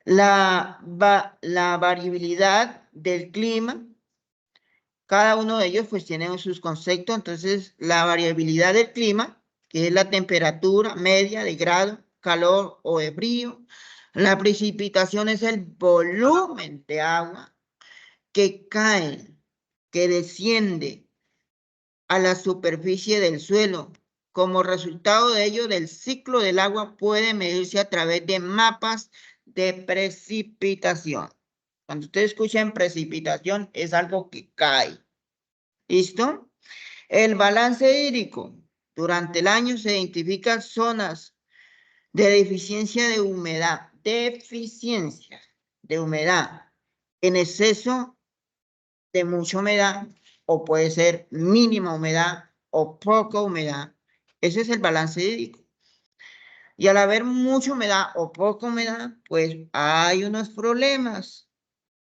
Speaker 1: La variabilidad del clima. Cada uno de ellos pues tiene sus conceptos. Entonces, la variabilidad del clima, que es la temperatura media de grado, calor o de frío. La precipitación es el volumen de agua que cae, que desciende a la superficie del suelo. Como resultado de ello, del ciclo del agua puede medirse a través de mapas de precipitación. Cuando ustedes escuchan precipitación, es algo que cae. ¿Listo? El balance hídrico. Durante el año se identifican zonas de deficiencia de humedad. Deficiencia de humedad. En exceso de mucha humedad, o puede ser mínima humedad o poca humedad. Ese es el balance hídrico. Y al haber mucha humedad o poca humedad, pues hay unos problemas.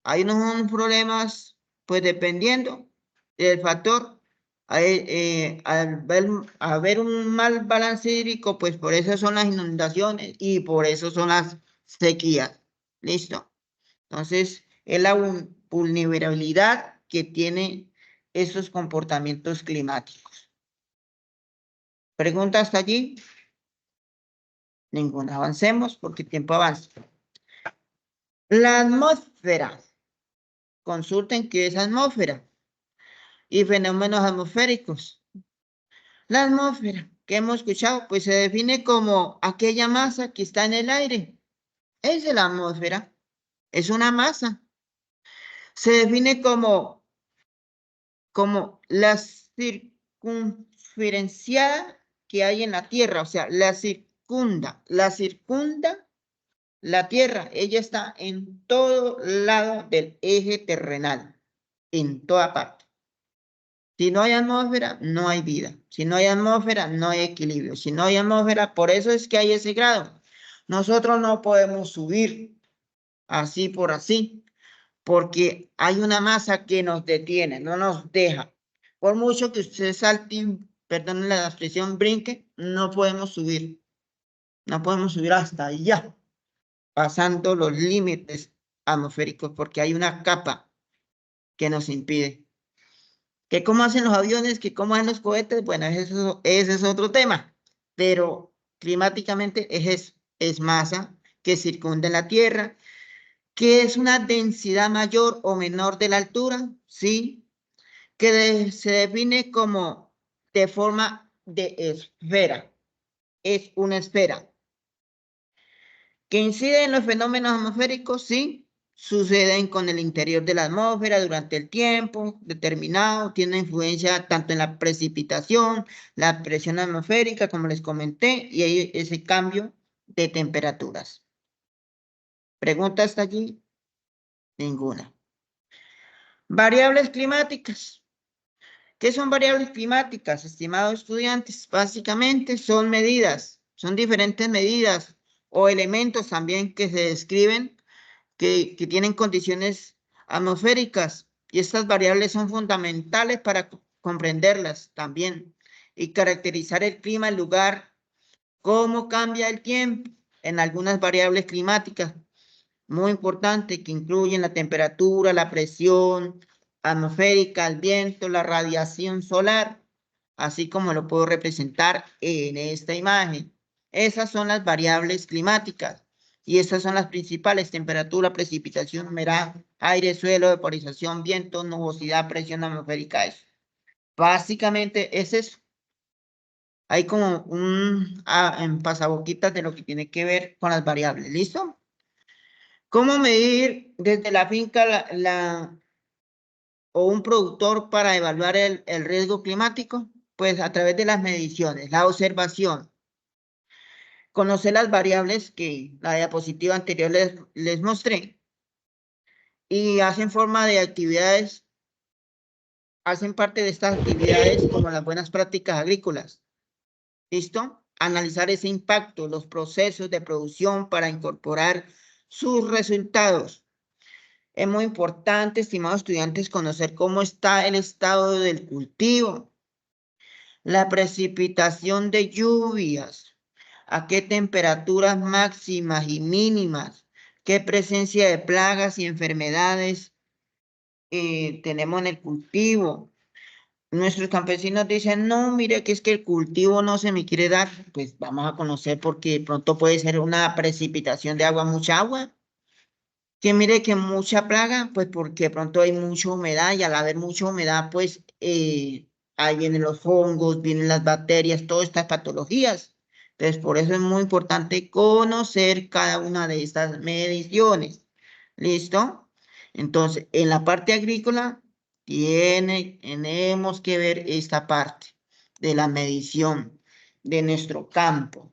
Speaker 1: Hay unos problemas, pues dependiendo del factor, Al haber un mal balance hídrico, pues por eso son las inundaciones y por eso son las sequías. ¿Listo? Entonces, es la vulnerabilidad que tiene esos comportamientos climáticos. ¿Pregunta hasta allí? Ninguna. Avancemos porque el tiempo avanza. La atmósfera. Consulten qué es atmósfera y fenómenos atmosféricos. La atmósfera que hemos escuchado, pues se define como aquella masa que está en el aire. Esa es la atmósfera. Es una masa. Se define como la circunferenciada que hay en la Tierra, o sea, la circunda la Tierra. Ella está en todo lado del eje terrenal, en toda parte. Si no hay atmósfera, no hay vida. Si no hay atmósfera, no hay equilibrio. Si no hay atmósfera, por eso es que hay ese grado. Nosotros no podemos subir así por así, porque hay una masa que nos detiene, no nos deja. Por mucho que usted salte, perdón la expresión, brinque, no podemos subir. No podemos subir hasta allá, pasando los límites atmosféricos, porque hay una capa que nos impide. ¿Que cómo hacen los aviones? ¿Que cómo hacen los cohetes? Bueno, ese es otro tema, pero climáticamente es masa que circunda la Tierra, que es una densidad mayor o menor de la altura, ¿sí? Que se define como de forma de esfera, es una esfera. ¿Que incide en los fenómenos atmosféricos? Sí, suceden con el interior de la atmósfera durante el tiempo determinado, tiene influencia tanto en la precipitación, la presión atmosférica, como les comenté, y hay ese cambio de temperaturas. ¿Pregunta hasta allí? Ninguna. Variables climáticas. ¿Qué son variables climáticas, estimados estudiantes? Básicamente son medidas, son diferentes medidas o elementos también que se describen que tienen condiciones atmosféricas, y estas variables son fundamentales para comprenderlas también y caracterizar el clima, el lugar, cómo cambia el tiempo en algunas variables climáticas muy importantes que incluyen la temperatura, la presión atmosférica, el viento, la radiación solar, así como lo puedo representar en esta imagen. Esas son las variables climáticas. Y estas son las principales: temperatura, precipitación, humedad, aire, suelo, vaporización, viento, nubosidad, presión atmosférica. Eso. Básicamente es eso. Hay como en pasaboquitas de lo que tiene que ver con las variables. ¿Listo? ¿Cómo medir desde la finca o un productor para evaluar el riesgo climático? Pues a través de las mediciones, la observación. Conocer las variables que la diapositiva anterior les mostré y hacen forma de actividades, hacen parte de estas actividades como las buenas prácticas agrícolas. ¿Listo? Analizar ese impacto, los procesos de producción para incorporar sus resultados. Es muy importante, estimados estudiantes, conocer cómo está el estado del cultivo, la precipitación de lluvias, a qué temperaturas máximas y mínimas, qué presencia de plagas y enfermedades tenemos en el cultivo. Nuestros campesinos dicen, no, mire que es que el cultivo no se me quiere dar. Pues vamos a conocer porque de pronto puede ser una precipitación de agua, mucha agua. Que mire que mucha plaga, pues porque de pronto hay mucha humedad y al haber mucha humedad, pues ahí vienen los hongos, vienen las bacterias, todas estas patologías. Entonces, por eso es muy importante conocer cada una de estas mediciones. ¿Listo? Entonces, en la parte agrícola, tenemos que ver esta parte de la medición de nuestro campo,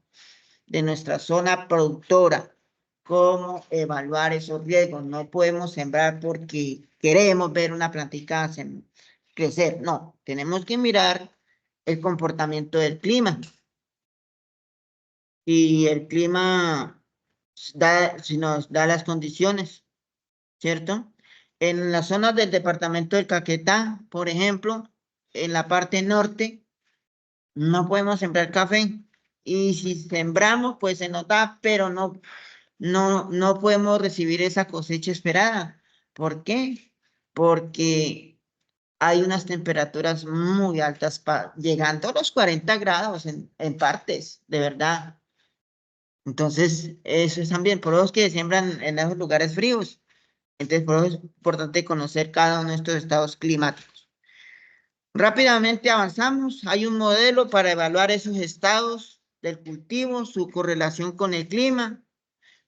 Speaker 1: de nuestra zona productora. Cómo evaluar esos riesgos. No podemos sembrar porque queremos ver una plantica crecer. No, tenemos que mirar el comportamiento del clima. Y el clima si nos da las condiciones, ¿cierto? En las zonas del departamento del Caquetá, por ejemplo, en la parte norte no podemos sembrar café. Y si sembramos, pues se nos da, pero no podemos recibir esa cosecha esperada. ¿Por qué? Porque hay unas temperaturas muy altas, llegando a los 40 grados en partes, de verdad. Entonces, eso es también, por eso es que siembran en esos lugares fríos. Entonces, por eso es importante conocer cada uno de estos estados climáticos. Rápidamente avanzamos. Hay un modelo para evaluar esos estados del cultivo, su correlación con el clima.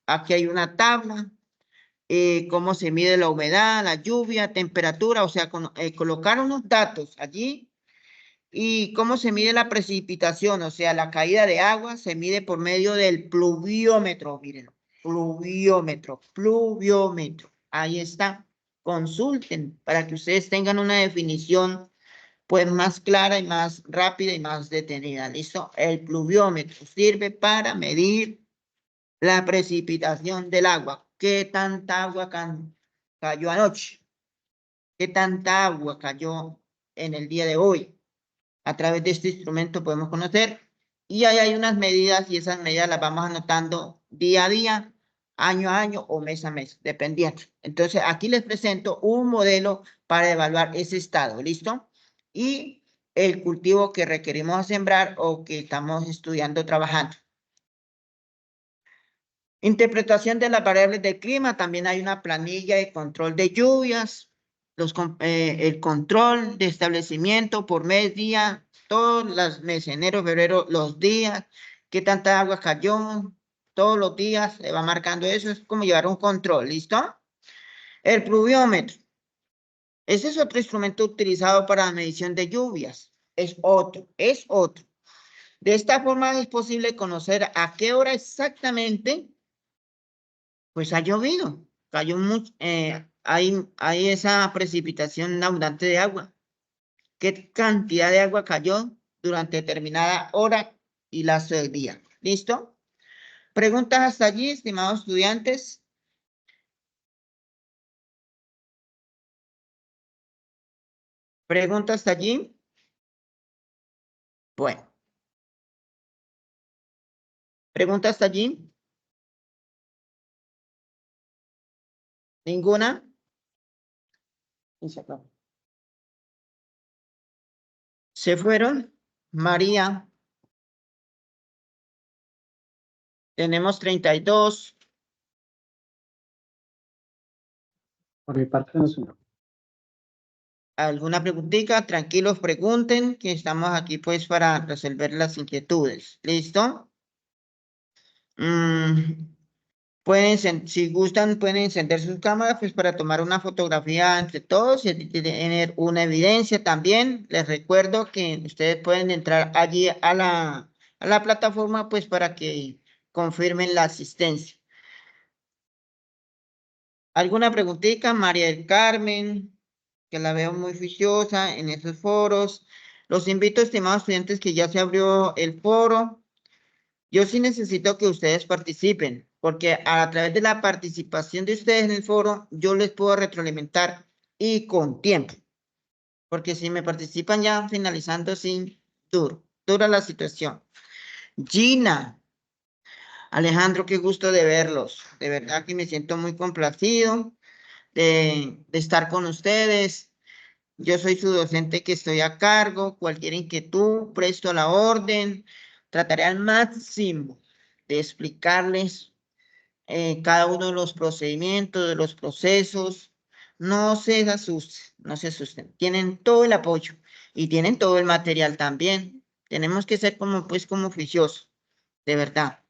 Speaker 1: Aquí hay una tabla, cómo se mide la humedad, la lluvia, temperatura, o sea, colocar unos datos allí. Y cómo se mide la precipitación, o sea, la caída de agua se mide por medio del pluviómetro. Miren, pluviómetro. Ahí está. Consulten para que ustedes tengan una definición pues más clara y más rápida y más detenida. ¿Listo? El pluviómetro sirve para medir la precipitación del agua. ¿Qué tanta agua cayó anoche? ¿Qué tanta agua cayó en el día de hoy? A través de este instrumento podemos conocer y ahí hay unas medidas y esas medidas las vamos anotando día a día, año a año o mes a mes, dependiendo. Entonces, aquí les presento un modelo para evaluar ese estado, ¿listo? Y el cultivo que requerimos sembrar o que estamos estudiando, trabajando. Interpretación de las variables del clima. También hay una planilla de control de lluvias, el control de establecimiento por mes, día, todos los meses, enero, febrero, los días, qué tanta agua cayó, todos los días se va marcando eso. Es como llevar un control, ¿listo? El pluviómetro. Ese es otro instrumento utilizado para la medición de lluvias. Es otro. De esta forma es posible conocer a qué hora exactamente pues ha llovido, cayó mucho, hay esa precipitación abundante de agua. ¿Qué cantidad de agua cayó durante determinada hora y lapso del día? ¿Listo? ¿Preguntas hasta allí, estimados estudiantes? ¿Preguntas hasta allí? Bueno. ¿Preguntas hasta allí? ¿Ninguna? ¿Se fueron? María. Tenemos 32.
Speaker 5: Por mi parte no, señor.
Speaker 1: ¿Alguna preguntita? Tranquilos, pregunten, que estamos aquí pues para resolver las inquietudes. ¿Listo? Si gustan, pueden encender sus cámaras pues para tomar una fotografía entre todos y tener una evidencia también. Les recuerdo que ustedes pueden entrar allí a la plataforma pues para que confirmen la asistencia. ¿Alguna preguntita? María del Carmen, que la veo muy juiciosa en esos foros. Los invito, estimados estudiantes, que ya se abrió el foro. Yo sí necesito que ustedes participen, porque a través de la participación de ustedes en el foro, yo les puedo retroalimentar y con tiempo. Porque si me participan ya finalizando, sí, dura la situación. Gina, Alejandro, qué gusto de verlos. De verdad que me siento muy complacido de estar con ustedes. Yo soy su docente que estoy a cargo. Cualquier inquietud, presto la orden. Trataré al máximo de explicarles cada uno de los procedimientos, de los procesos. No se asusten, no se asusten. Tienen todo el apoyo y tienen todo el material también. Tenemos que ser como juiciosos, de verdad.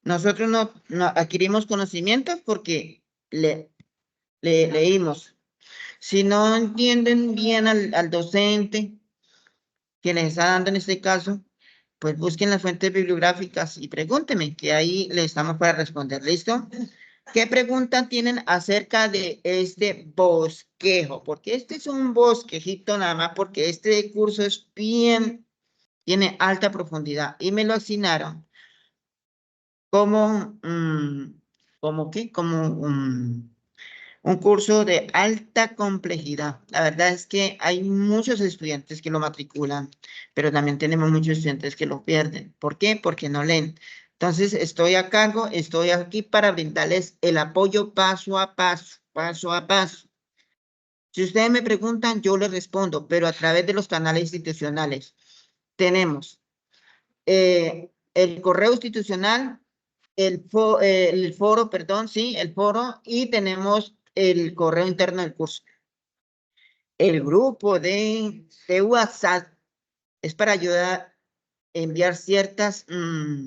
Speaker 1: Nosotros no adquirimos conocimientos porque leímos. Si no entienden bien al docente que les está dando en este caso, pues busquen las fuentes bibliográficas y pregúntenme, que ahí le estamos para responder. ¿Listo? ¿Qué pregunta tienen acerca de este bosquejo? Porque este es un bosquejito nada más, porque este curso es tiene alta profundidad y me lo asignaron como, ¿cómo qué? Como Un curso de alta complejidad. La verdad es que hay muchos estudiantes que lo matriculan, pero también tenemos muchos estudiantes que lo pierden. ¿Por qué? Porque no leen. Entonces, estoy a cargo, estoy aquí para brindarles el apoyo paso a paso, paso a paso. Si ustedes me preguntan, yo les respondo, pero a través de los canales institucionales. Tenemos el correo institucional, el foro, perdón, sí, el foro, y tenemos el correo interno del curso. El grupo de WhatsApp es para ayudar a enviar ciertas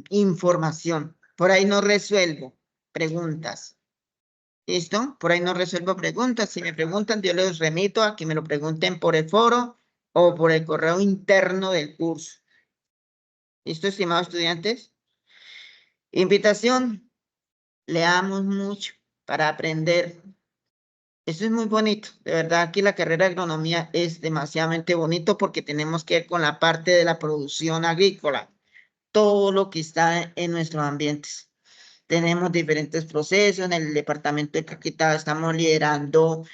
Speaker 1: información. Por ahí no resuelvo preguntas. ¿Listo? Por ahí no resuelvo preguntas. Si me preguntan, yo les remito a que me lo pregunten por el foro o por el correo interno del curso. ¿Listo, estimados estudiantes? Invitación. Leamos mucho para aprender. Eso es muy bonito. De verdad, aquí la carrera de agronomía es demasiadamente bonito porque tenemos que ver con la parte de la producción agrícola. Todo lo que está en nuestros ambientes. Tenemos diferentes procesos. En el departamento de Caquetá estamos liderando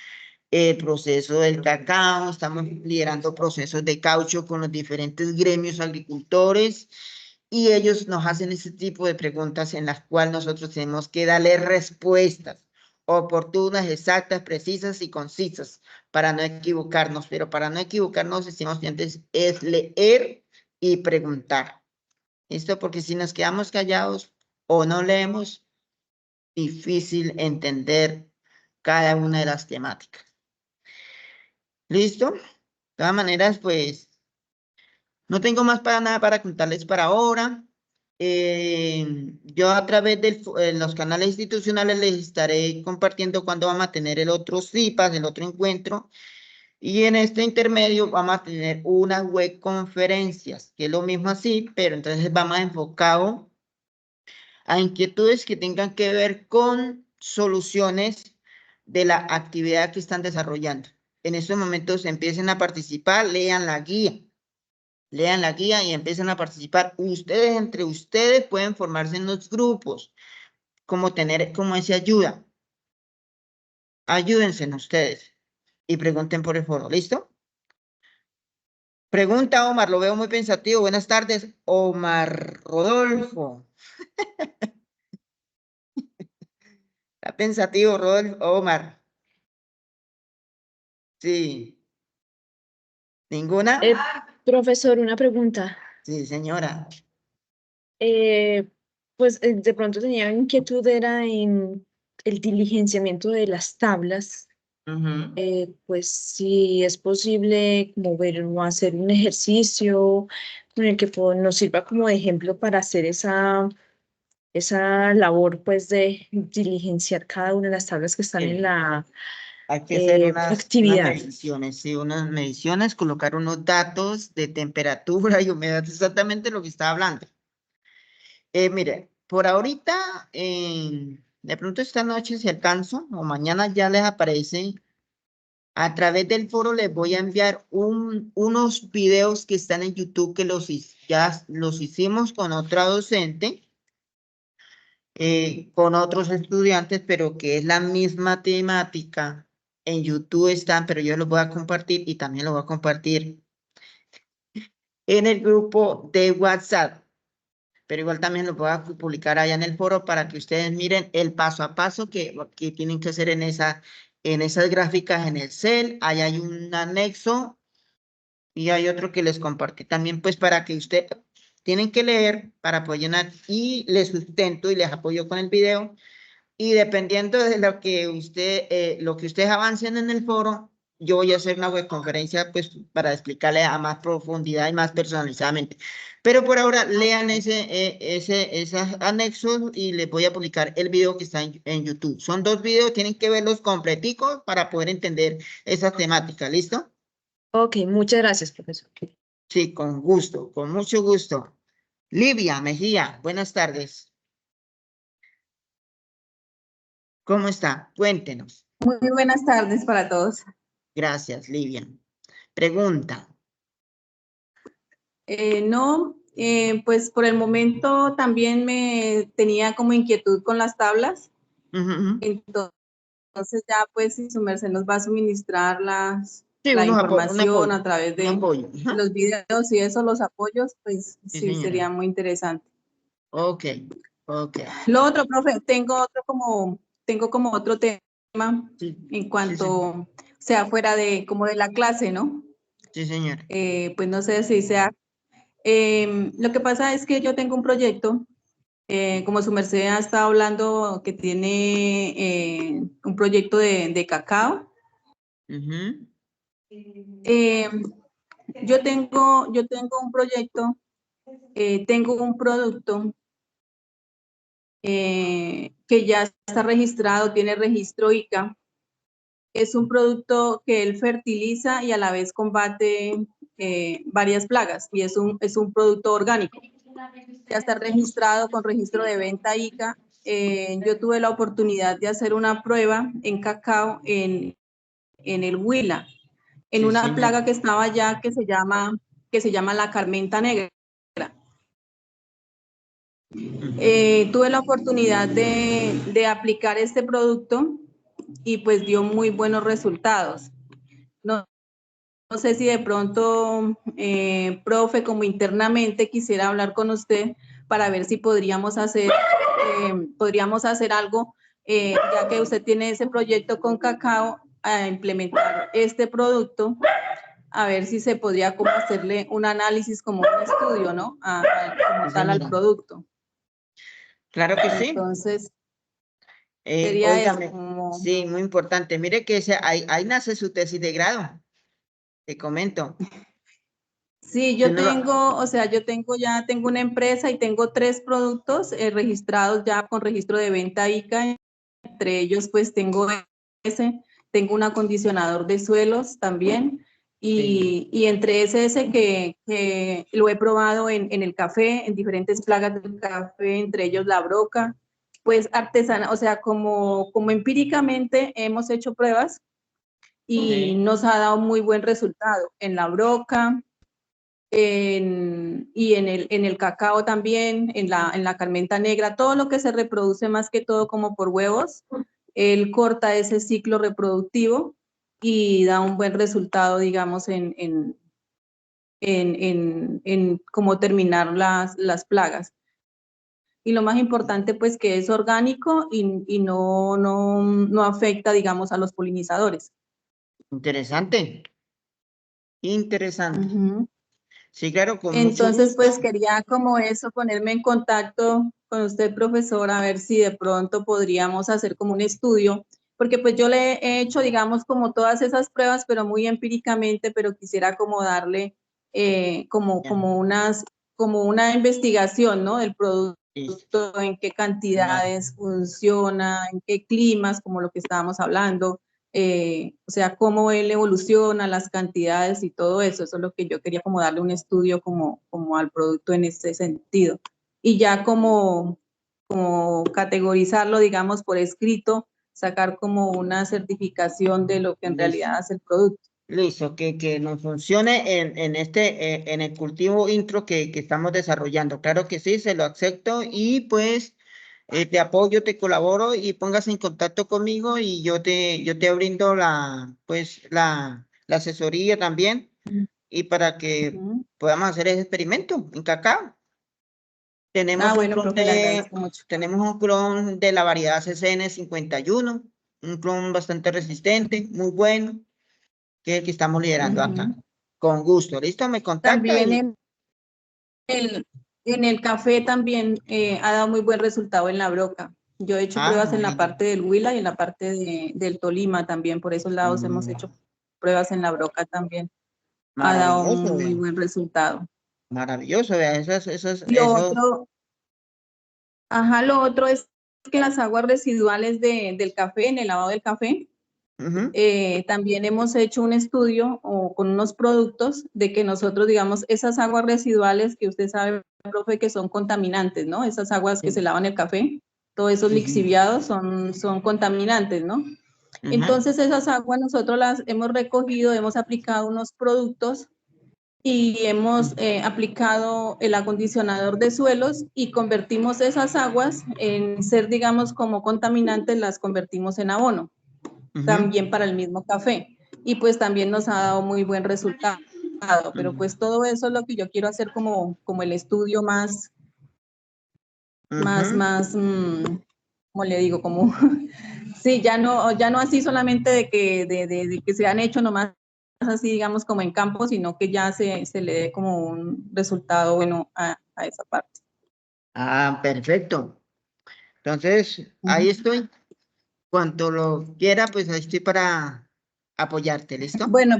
Speaker 1: el proceso del cacao, estamos liderando procesos de caucho con los diferentes gremios agricultores y ellos nos hacen ese tipo de preguntas en las cuales nosotros tenemos que darle respuestas oportunas, exactas, precisas y concisas para no equivocarnos. Pero para no equivocarnos, estimados estudiantes, es leer y preguntar. ¿Listo? Porque si nos quedamos callados o no leemos, difícil entender cada una de las temáticas. ¿Listo? De todas maneras, pues, no tengo más para nada para contarles para ahora. Yo a través de los canales institucionales les estaré compartiendo cuándo vamos a tener el otro CIPAS, el otro encuentro. Y en este intermedio vamos a tener unas web conferencias, que es lo mismo así, pero entonces vamos enfocado a inquietudes que tengan que ver con soluciones de la actividad que están desarrollando. En estos momentos empiecen a participar, lean la guía y empiecen a participar. Ustedes, entre ustedes, pueden formarse en los grupos, como tener, como esa ayuda. Ayúdense en ustedes y pregunten por el foro, ¿listo? Pregunta, Omar, lo veo muy pensativo. Buenas tardes, Omar Rodolfo. Está pensativo, Rodolfo, Omar. Sí. ¿Ninguna?
Speaker 6: Profesor, una pregunta.
Speaker 1: Sí, señora.
Speaker 6: Pues de pronto tenía inquietud, era en el diligenciamiento de las tablas.
Speaker 1: Ujú.
Speaker 6: Pues si es posible como ver o hacer un ejercicio con el que nos sirva como de ejemplo para hacer esa labor pues de diligenciar cada una de las tablas que están en la
Speaker 1: Hay que hacer unas
Speaker 6: actividad.
Speaker 1: mediciones, sí, unas mediciones, colocar unos datos de temperatura y humedad, exactamente lo que está hablando. Mire, por ahorita, de pronto esta noche si alcanzo, o mañana ya les aparece, a través del foro les voy a enviar unos videos que están en YouTube que ya los hicimos con otra docente, con otros estudiantes, pero que es la misma temática. En YouTube están, pero yo los voy a compartir y también los voy a compartir en el grupo de WhatsApp. Pero igual también lo voy a publicar allá en el foro para que ustedes miren el paso a paso que tienen que hacer en esas gráficas en el Excel. Allá hay un anexo y hay otro que les compartí también, pues para que ustedes tienen que leer para poder llenar y les sustento y les apoyo con el video. Y dependiendo de lo que ustedes avancen en el foro, yo voy a hacer una webconferencia pues para explicarle a más profundidad y más personalizadamente. Pero por ahora lean esos anexos y les voy a publicar el video que está en YouTube. Son 2 videos, tienen que verlos completicos para poder entender esa temática. ¿Listo?
Speaker 6: Ok, muchas gracias, profesor.
Speaker 1: Sí, con gusto, con mucho gusto. Livia Mejía, buenas tardes. ¿Cómo está? Cuéntenos.
Speaker 7: Muy buenas tardes para todos.
Speaker 1: Gracias, Livia. Pregunta.
Speaker 7: Pues por el momento también me tenía como inquietud con las tablas.
Speaker 1: Ujú.
Speaker 7: Entonces entonces ya pues si su merced nos va a suministrar
Speaker 1: Sí,
Speaker 7: la
Speaker 1: un
Speaker 7: información
Speaker 1: apoyo,
Speaker 7: a través
Speaker 1: un
Speaker 7: de
Speaker 1: apoyo. Ajá.
Speaker 7: los videos y eso, los apoyos, pues
Speaker 1: Sí,
Speaker 7: sí,
Speaker 1: señora.
Speaker 7: sería muy interesante.
Speaker 1: Ok, ok.
Speaker 7: Lo otro, profe, tengo como otro tema
Speaker 1: Sí,
Speaker 7: en
Speaker 1: sí,
Speaker 7: cuanto, o sea, fuera de como de la clase, ¿no?
Speaker 1: sí, señora.
Speaker 7: Pues no sé si sea. Lo que pasa es que yo tengo un proyecto, como su merced ha estado hablando, que tiene un proyecto de cacao.
Speaker 1: Ujú.
Speaker 7: Yo tengo un proyecto, tengo un producto que ya está registrado, tiene registro ICA. Es un producto que él fertiliza y a la vez combate varias plagas y es un producto orgánico. Ya está registrado con registro de venta ICA. Yo tuve la oportunidad de hacer una prueba en cacao en el Huila, en
Speaker 1: Sí,
Speaker 7: una
Speaker 1: señora.
Speaker 7: plaga que estaba allá que se llama la carmenta negra.
Speaker 1: Ujú.
Speaker 7: Tuve la oportunidad de aplicar este producto y pues dio muy buenos resultados. No sé si de pronto, profe, como internamente quisiera hablar con usted para ver si podríamos hacer algo, ya que usted tiene ese proyecto con cacao, a implementar este producto, a ver si se podría como hacerle un análisis, como un estudio, ¿no? Como
Speaker 1: Sí,
Speaker 7: tal al
Speaker 1: señora.
Speaker 7: producto.
Speaker 1: Claro que sí.
Speaker 7: Entonces, sería eso,
Speaker 1: Óigame,
Speaker 7: como...
Speaker 1: sí, muy importante. Mire que ahí nace su tesis de grado. Te comento.
Speaker 7: Sí,
Speaker 1: Si uno lo-
Speaker 7: yo tengo una empresa y tengo 3 productos registrados ya con registro de venta ICA. Entre ellos, pues tengo tengo un acondicionador de suelos también.
Speaker 1: Sí.
Speaker 7: Y entre ese que lo he probado en el café, en diferentes plagas del café, entre ellos la broca, pues artesana, o sea, como empíricamente hemos hecho pruebas y
Speaker 1: Sí.
Speaker 7: nos ha dado muy buen resultado en la broca, y en el cacao también, en la carmenta negra, todo lo que se reproduce más que todo como por huevos, él corta ese ciclo reproductivo y da un buen resultado, digamos, en cómo terminar las plagas. Y lo más importante, pues, que es orgánico y no afecta, digamos, a los polinizadores.
Speaker 1: Interesante. Interesante.
Speaker 7: Ujú.
Speaker 1: Sí, claro, con mucho
Speaker 7: Entonces, pues
Speaker 1: gusto.
Speaker 7: quería como eso, ponerme en contacto con usted, profesor, a ver si de pronto podríamos hacer como un estudio, porque pues yo le he hecho, digamos, como todas esas pruebas, pero muy empíricamente, pero quisiera como darle
Speaker 1: Ya,
Speaker 7: como una investigación, ¿no? Del producto,
Speaker 1: listo.
Speaker 7: en qué
Speaker 1: Claro.
Speaker 7: cantidades funciona, en qué climas, como lo que estábamos hablando, o sea, cómo él evoluciona, las cantidades y todo eso. Eso es lo que yo quería como darle un estudio como al producto en este sentido. Y ya como categorizarlo, digamos, por escrito, sacar como una certificación de lo que en
Speaker 1: Listo.
Speaker 7: realidad hace el producto.
Speaker 1: Listo, que nos funcione en el cultivo intro que estamos desarrollando. Claro que sí, se lo acepto y pues te apoyo, te colaboro y póngase en contacto conmigo y yo te brindo la asesoría también y para que
Speaker 7: Ujú.
Speaker 1: podamos hacer ese experimento en cacao.
Speaker 7: Ah,
Speaker 1: Tenemos un
Speaker 7: bueno,
Speaker 1: clon
Speaker 7: profe, le
Speaker 1: de,
Speaker 7: agradezco mucho.
Speaker 1: tenemos un clon de la variedad CCN51, un clon bastante resistente, muy bueno, que es el que estamos liderando acá.
Speaker 7: Ujú.
Speaker 1: Con gusto, ¿listo? Me contacta
Speaker 7: También
Speaker 1: y
Speaker 7: el, en el café también ha dado muy buen resultado en la broca. Yo he hecho pruebas en la
Speaker 1: bueno,
Speaker 7: parte del Huila y en la parte del Tolima también. Por esos lados hemos hecho pruebas en la broca también. Ha dado
Speaker 1: maravilloso,
Speaker 7: muy
Speaker 1: vea,
Speaker 7: buen resultado.
Speaker 1: maravilloso, vea,
Speaker 7: Lo
Speaker 1: eso,
Speaker 7: otro, ajá, lo otro es que las aguas residuales del café, en el lavado del café,
Speaker 1: ujú,
Speaker 7: también hemos hecho un estudio con unos productos de que nosotros, digamos, esas aguas residuales que usted sabe, profe, que son contaminantes, ¿no? Esas aguas que se
Speaker 1: sí,
Speaker 7: lavan el café, todos esos
Speaker 1: sí, sí,
Speaker 7: lixiviados son contaminantes, ¿no?
Speaker 1: ujú,
Speaker 7: Entonces esas aguas nosotros las hemos recogido, hemos aplicado unos productos y hemos aplicado el acondicionador de suelos y convertimos esas aguas en ser, digamos, como contaminantes, las convertimos en abono.
Speaker 1: Ujú.
Speaker 7: también para el mismo café. Y pues también nos ha dado muy buen resultado. Pero pues todo eso es lo que yo quiero hacer como el estudio más, como le digo, como, sí, ya no así solamente de que se han hecho nomás así, digamos, como en campo, sino que ya se le dé como un resultado bueno a esa parte.
Speaker 1: Ah, perfecto. Entonces, ahí estoy. Cuanto lo quiera, pues ahí estoy para apoyarte, ¿listo?
Speaker 7: Bueno,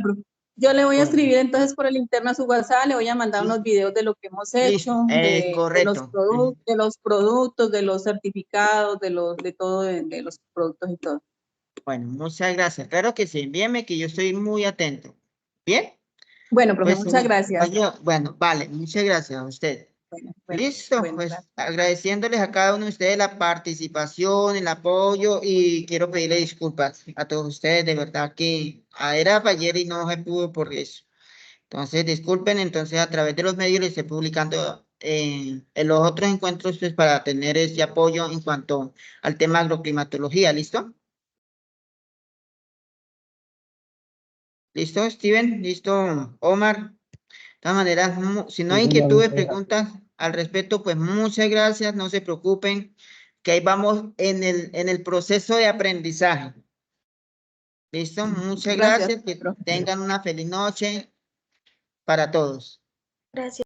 Speaker 7: yo le voy a
Speaker 1: Bueno.
Speaker 7: escribir entonces por el interno a su WhatsApp, le voy a mandar unos videos de lo que hemos hecho, de
Speaker 1: correcto.
Speaker 7: los productos, de los certificados, de todo, de los productos y todo.
Speaker 1: Bueno, muchas gracias. Claro que sí, envíeme que yo estoy muy atento. ¿Bien?
Speaker 7: Bueno, profe,
Speaker 1: Pues,
Speaker 7: muchas gracias.
Speaker 1: Bueno, vale, muchas gracias a usted.
Speaker 7: Bueno,
Speaker 1: Listo,
Speaker 7: bueno,
Speaker 1: pues
Speaker 7: gracias.
Speaker 1: agradeciéndoles a cada uno de ustedes la participación, el apoyo y quiero pedirle disculpas a todos ustedes, de verdad que era para ayer y no se pudo por eso. Entonces, disculpen, entonces a través de los medios les estoy publicando en los otros encuentros pues, para tener ese apoyo en cuanto al tema agroclimatología, ¿listo? ¿Listo, Steven? ¿Listo, Omar? De todas maneras, si no hay inquietudes, preguntas al respecto, pues muchas gracias, no se preocupen, que ahí vamos en el proceso de aprendizaje. ¿Listo? Muchas gracias, que tengan una feliz noche para todos.
Speaker 3: Gracias.